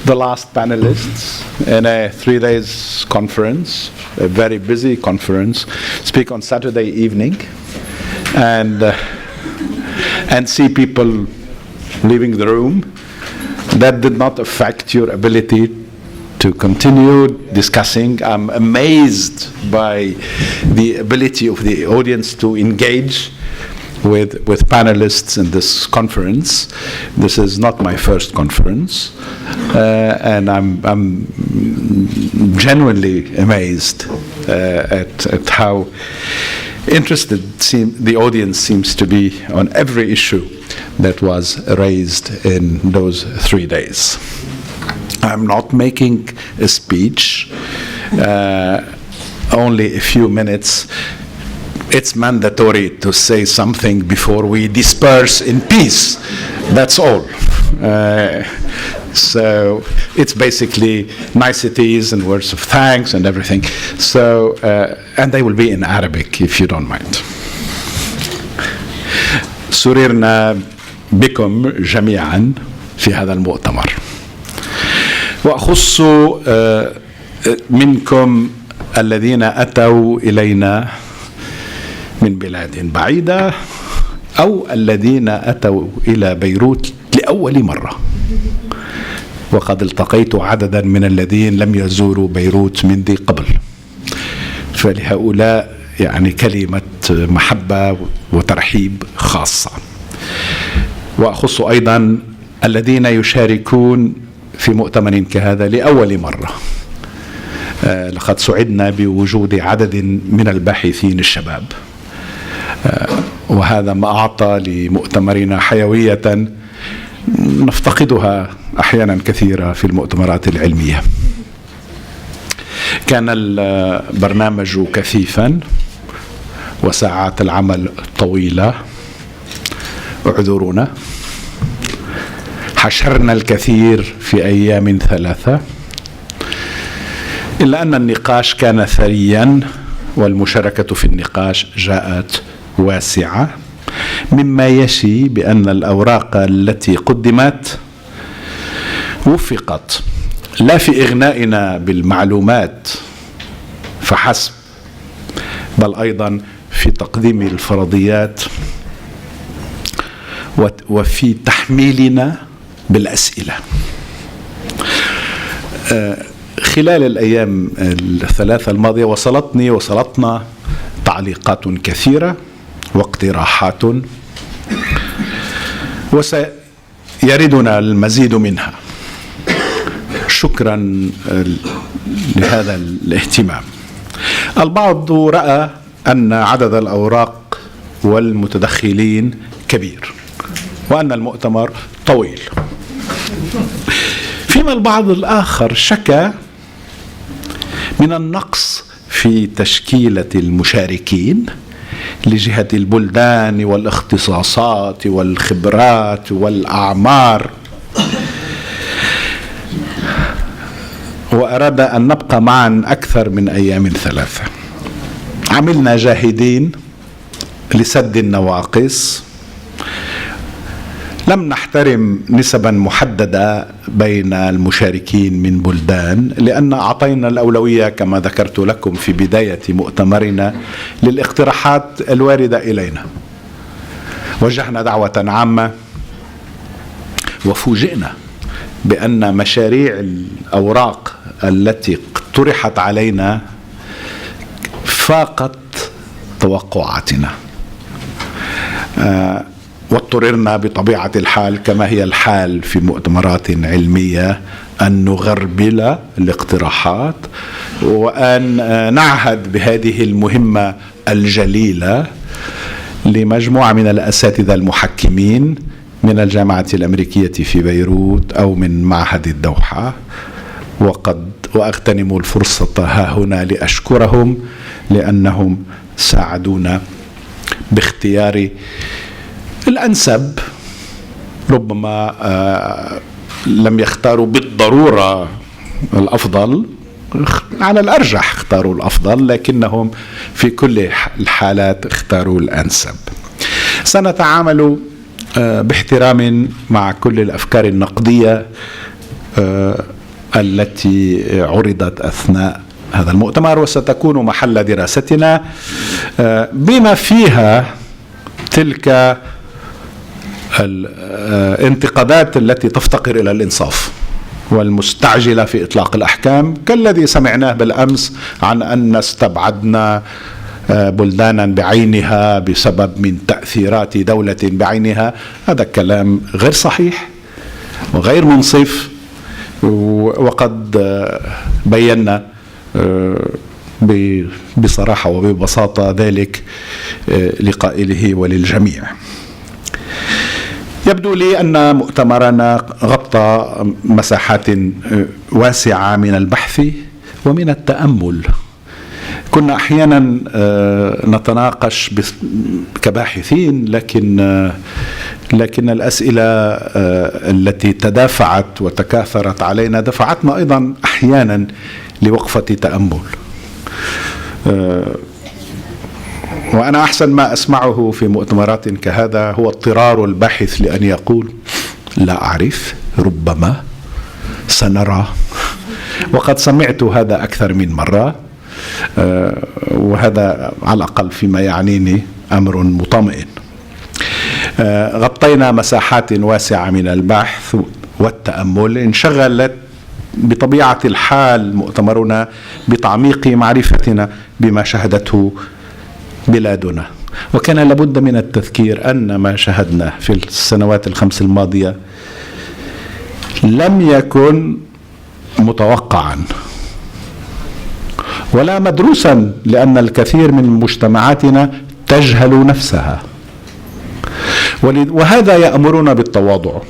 Speaker 13: the last panelists in a 3 days conference, a very busy conference, speak on Saturday evening, and see people leaving the room. That did not affect your ability to continue discussing. I'm amazed by the ability of the audience to engage with panelists in this conference. This is not my first conference, and I'm genuinely amazed at how interested the audience seems to be on every issue that was raised in those 3 days. I'm not making a speech, only a few minutes. It's mandatory to say something before we disperse in peace. That's all. So it's basically niceties and words of thanks and everything. So, and they will be in Arabic, if you don't mind. سررنا بكم جميعا في هذا المؤتمر، وأخص منكم الذين أتوا إلينا من بلاد بعيدة أو الذين أتوا إلى بيروت لأول مرة، وقد التقيت عددا من الذين لم يزوروا بيروت من ذي قبل، فلهؤلاء يعني كلمة محبة وترحيب خاصة. وأخص أيضا الذين يشاركون في مؤتمر كهذا لأول مرة. لقد سعدنا بوجود عدد من الباحثين الشباب، وهذا ما أعطى لمؤتمرنا حيوية نفتقدها أحيانا كثيرة في المؤتمرات العلمية. كان البرنامج كثيفا وساعات العمل طويلة، اعذرونا. حشرنا الكثير في أيام 3، إلا أن النقاش كان ثريا والمشاركة في النقاش جاءت واسعة، مما يشي بأن الأوراق التي قدمت وفقت لا في إغنائنا بالمعلومات فحسب، بل أيضا في تقديم الفرضيات وفي تحميلنا بالأسئلة. خلال الأيام 3 الماضية وصلتنا تعليقات كثيرة واقتراحات، وسيردنا المزيد منها. شكرا لهذا الاهتمام. البعض رأى أن عدد الأوراق والمتدخلين كبير وأن المؤتمر طويل، فيما البعض الآخر شكى من النقص في تشكيلة المشاركين لجهة البلدان والاختصاصات والخبرات والأعمار، وأراد أن نبقى معا أكثر من أيام 3. عملنا جاهدين لسد النواقص، لم نحترم نسبا محددة بين المشاركين من بلدان، لأن أعطينا الأولوية كما ذكرت لكم في بداية مؤتمرنا للاقتراحات الواردة إلينا. وجهنا دعوة عامة وفوجئنا بأن مشاريع الأوراق التي اقترحت علينا فاقت توقعاتنا، واضطررنا بطبيعة الحال كما هي الحال في مؤتمرات علمية أن نغربل الاقتراحات وأن نعهد بهذه المهمة الجليلة لمجموعة من الأساتذة المحكمين من الجامعة الأمريكية في بيروت أو من معهد الدوحة. وأغتنم الفرصة ها هنا لأشكرهم لأنهم ساعدونا باختيار الأنسب. ربما لم يختاروا بالضرورة الأفضل، على الأرجح اختاروا الأفضل، لكنهم في كل الحالات اختاروا الأنسب. سنتعامل باحترام مع كل الأفكار النقدية التي عرضت أثناء هذا المؤتمر، وستكون محل دراستنا بما فيها تلك الانتقادات التي تفتقر إلى الإنصاف والمستعجلة في إطلاق الأحكام، كالذي سمعناه بالأمس عن أن استبعدنا بلدانا بعينها بسبب من تأثيرات دولة بعينها. هذا كلام غير صحيح وغير منصف، وقد بينا بصراحة وببساطة ذلك لقائله وللجميع. يبدو لي أن مؤتمرنا غطى مساحات واسعة من البحث ومن التأمل. كنا أحيانا نتناقش كباحثين، لكن الأسئلة التي تدافعت وتكاثرت علينا دفعتنا أيضا أحيانا لوقفة تأمل. وأنا أحسن ما أسمعه في مؤتمرات كهذا هو اضطرار الباحث لأن يقول لا أعرف، ربما، سنرى. وقد سمعت هذا أكثر من مرة، وهذا على الأقل فيما يعنيني أمر مطمئن. غطينا مساحات واسعة من البحث والتأمل. انشغلت بطبيعة الحال مؤتمرنا بتعميق معرفتنا بما شهدته بلادنا، وكان لابد من التذكير أن ما شهدناه في السنوات الخمس الماضية لم يكن متوقعا ولا مدروسا، لأن الكثير من مجتمعاتنا تجهل نفسها، وهذا يأمرنا بالتواضع،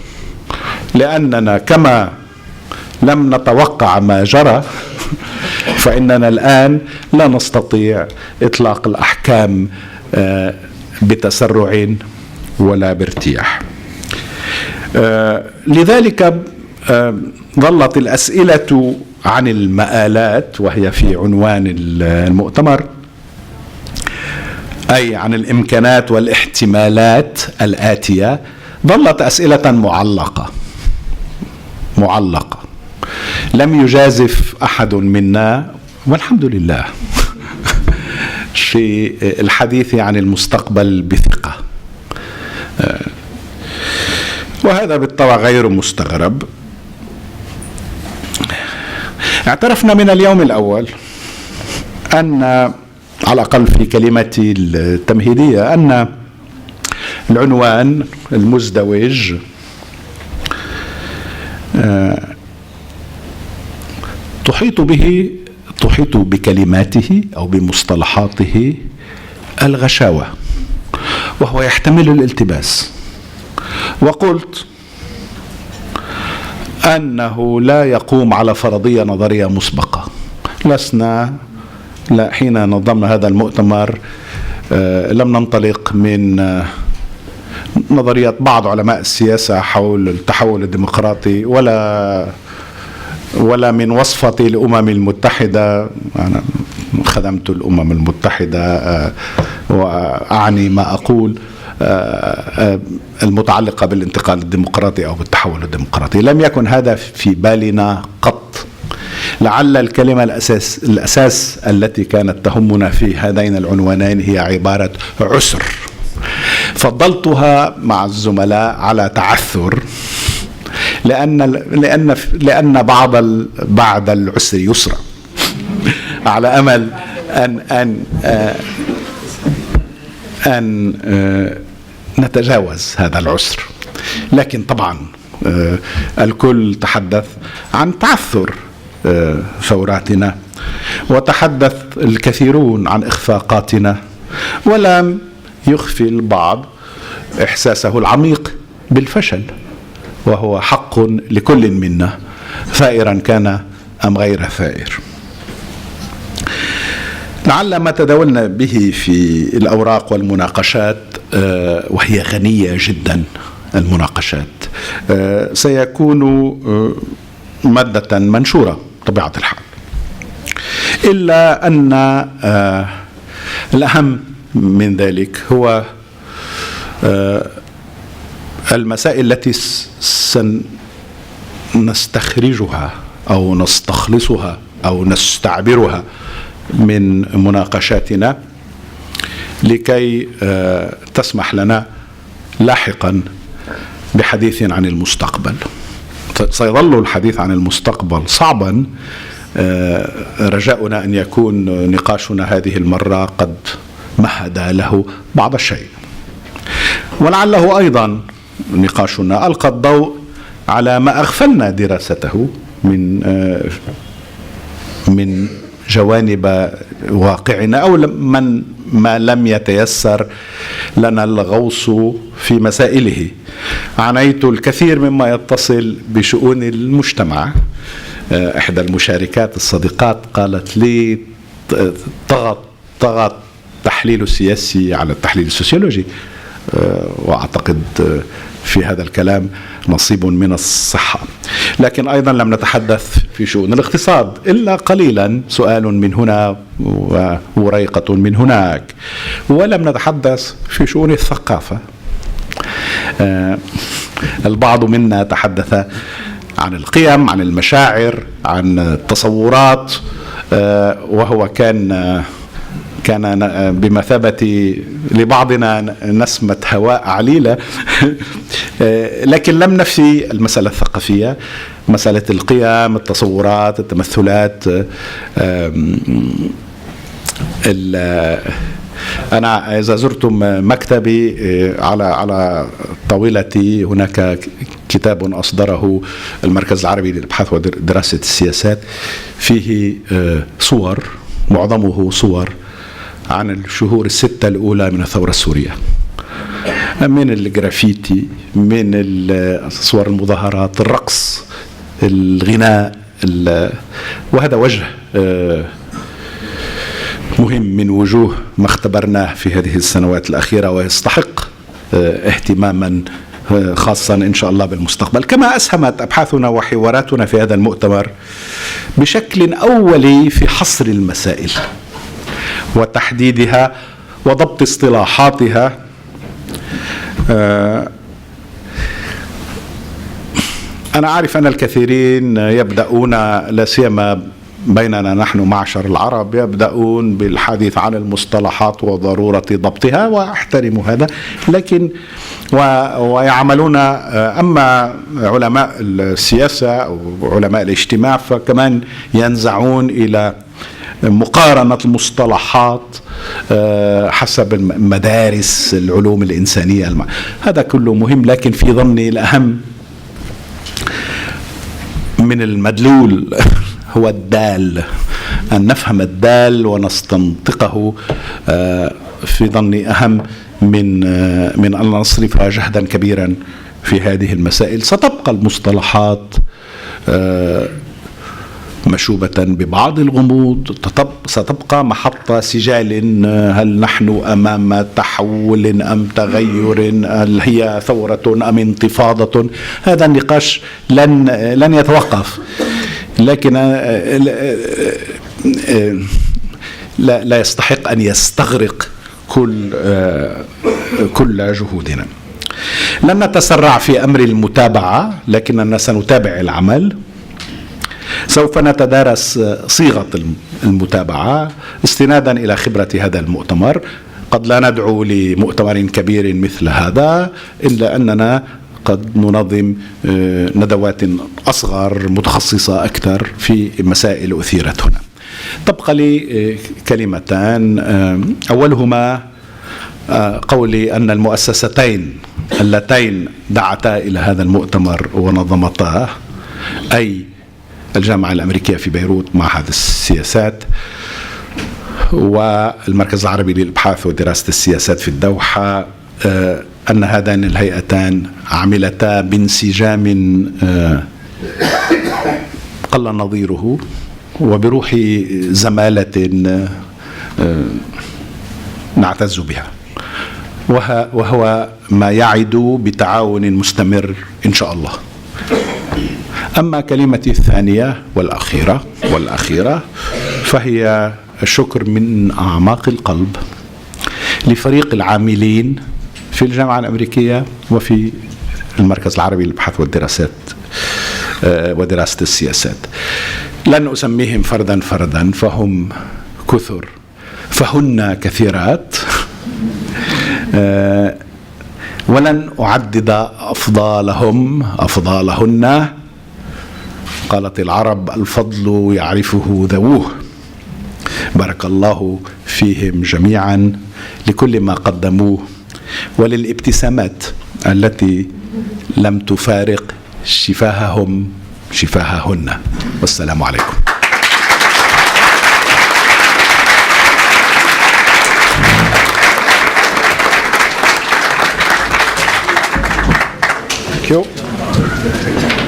Speaker 13: لأننا كما لم نتوقع ما جرى فإننا الآن لا نستطيع إطلاق الأحكام بتسرع ولا بارتياح. لذلك ظلت الأسئلة عن المآلات، وهي في عنوان المؤتمر، أي عن الإمكانات والاحتمالات الآتية، ظلت أسئلة معلقة لم يجازف أحد منا، والحمد لله، في الحديث عن المستقبل بثقة. وهذا بالطبع غير مستغرب. اعترفنا من اليوم الأول أن، على الأقل في كلمتي التمهيدية، أن العنوان المزدوج تحيط بكلماته أو بمصطلحاته الغشاوة، وهو يحتمل الالتباس. وقلت أنه لا يقوم على فرضية نظرية مسبقة. لسنا حين نظمنا هذا المؤتمر لم ننطلق من نظرية بعض علماء السياسة حول التحول الديمقراطي ولا من وصفتي الأمم المتحدة. أنا خدمت الأمم المتحدة وأعني ما أقول. المتعلقة بالانتقال الديمقراطي أو بالتحول الديمقراطي. لم يكن هذا في بالنا قط. لعل الكلمة الأساس التي كانت تهمنا في هذين العنوانين هي عبارة عسر. فضلتها مع الزملاء على تعثر، لأن بعد العسر يسرا، على أمل أن نتجاوز هذا العسر. لكن طبعا الكل تحدث عن تعثر ثوراتنا، وتحدث الكثيرون عن إخفاقاتنا، ولم يخفي البعض إحساسه العميق بالفشل، وهو حق لكل منا، ثائرا كان أم غير ثائر. لعل ما تداولنا به في الأوراق والمناقشات، وهي غنية جدا المناقشات، سيكون مادة منشورة طبيعة الحال، إلا أن الأهم من ذلك هو المسائل التي سنستخرجها أو نستخلصها أو نستعبرها من مناقشاتنا، لكي تسمح لنا لاحقا بحديث عن المستقبل. سيظل الحديث عن المستقبل صعبا، رجاؤنا أن يكون نقاشنا هذه المرة قد مهد له بعض الشيء، ولعله أيضا نقاشنا ألقى الضوء على ما أغفلنا دراسته من جوانب واقعنا، أو ما لم يتيسر لنا الغوص في مسائله. عنيت الكثير مما يتصل بشؤون المجتمع. إحدى المشاركات الصديقات قالت لي طغى التحليل السياسي على التحليل السوسيولوجي، وأعتقد في هذا الكلام نصيب من الصحة. لكن أيضا لم نتحدث في شؤون الاقتصاد إلا قليلا، سؤال من هنا وريقة من هناك، ولم نتحدث في شؤون الثقافة. البعض منا تحدث عن القيم، عن المشاعر، عن التصورات، وهو كان بمثابة لبعضنا نسمة هواء عليلة. لكن لم نفي المسألة الثقافية، مسألة القيم، التصورات، التمثلات. أنا إذا زرتم مكتبي على طاولتي هناك كتاب أصدره المركز العربي للأبحاث ودراسة السياسات، فيه صور، معظمه صور عن الشهور الستة الأولى من الثورة السورية، من الجرافيتي، من صور المظاهرات، الرقص، الغناء، وهذا وجه مهم من وجوه ما اختبرناه في هذه السنوات الأخيرة، ويستحق اهتماما خاصا إن شاء الله بالمستقبل. كما أسهمت أبحاثنا وحواراتنا في هذا المؤتمر بشكل أولي في حصر المسائل وتحديدها وضبط اصطلاحاتها. أنا أعرف أن الكثيرين يبدأون، لا سيما بيننا نحن معشر العرب، يبدأون بالحديث عن المصطلحات وضرورة ضبطها، وأحترم هذا، لكن ويعملون. أما علماء السياسة أو علماء الاجتماع فكمان ينزعون إلى مقارنة المصطلحات حسب مدارس العلوم الإنسانية. هذا كله مهم، لكن في ظني الأهم من المدلول هو الدال، أن نفهم الدال ونستنطقه. في ظني أهم من أن نصرف جهدا كبيرا في هذه المسائل. ستبقى المصطلحات مشوبة ببعض الغموض، ستبقى محط سجال. هل نحن أمام تحول أم تغير؟ هل هي ثورة أم انتفاضة؟ هذا النقاش لن يتوقف، لكن لا يستحق أن يستغرق كل جهودنا. لن نتسرع في أمر المتابعة، لكننا سنتابع العمل. سوف نتدارس صيغة المتابعة استنادا إلى خبرة هذا المؤتمر. قد لا ندعو لمؤتمر كبير مثل هذا، إلا أننا قد ننظم ندوات أصغر متخصصة أكثر في مسائل أثيرت هنا. تبقى لي كلمتان، أولهما قولي أن المؤسستين اللتين دعتا إلى هذا المؤتمر ونظمتاه، أي الجامعة الأمريكية في بيروت معهد السياسات، والمركز العربي للإبحاث ودراسة السياسات في الدوحة، أن هذان الهيئتان عملتا بانسجام قل نظيره وبروح زمالة نعتز بها، وهو ما يعد بتعاون مستمر إن شاء الله. أما كلمتي الثانية والأخيرة فهي الشكر من أعماق القلب لفريق العاملين في الجامعة الأمريكية وفي المركز العربي للبحث والدراسات ودراسة السياسات. لن أسميهم فردا فهم كثر، فهن كثيرات، ولن أعدد أفضالهن. قالت العرب: الفضل يعرفه ذووه. بارك الله فيهم جميعا لكل ما قدموه وللابتسامات التي لم تفارق شفاههن. والسلام عليكم. Thank you.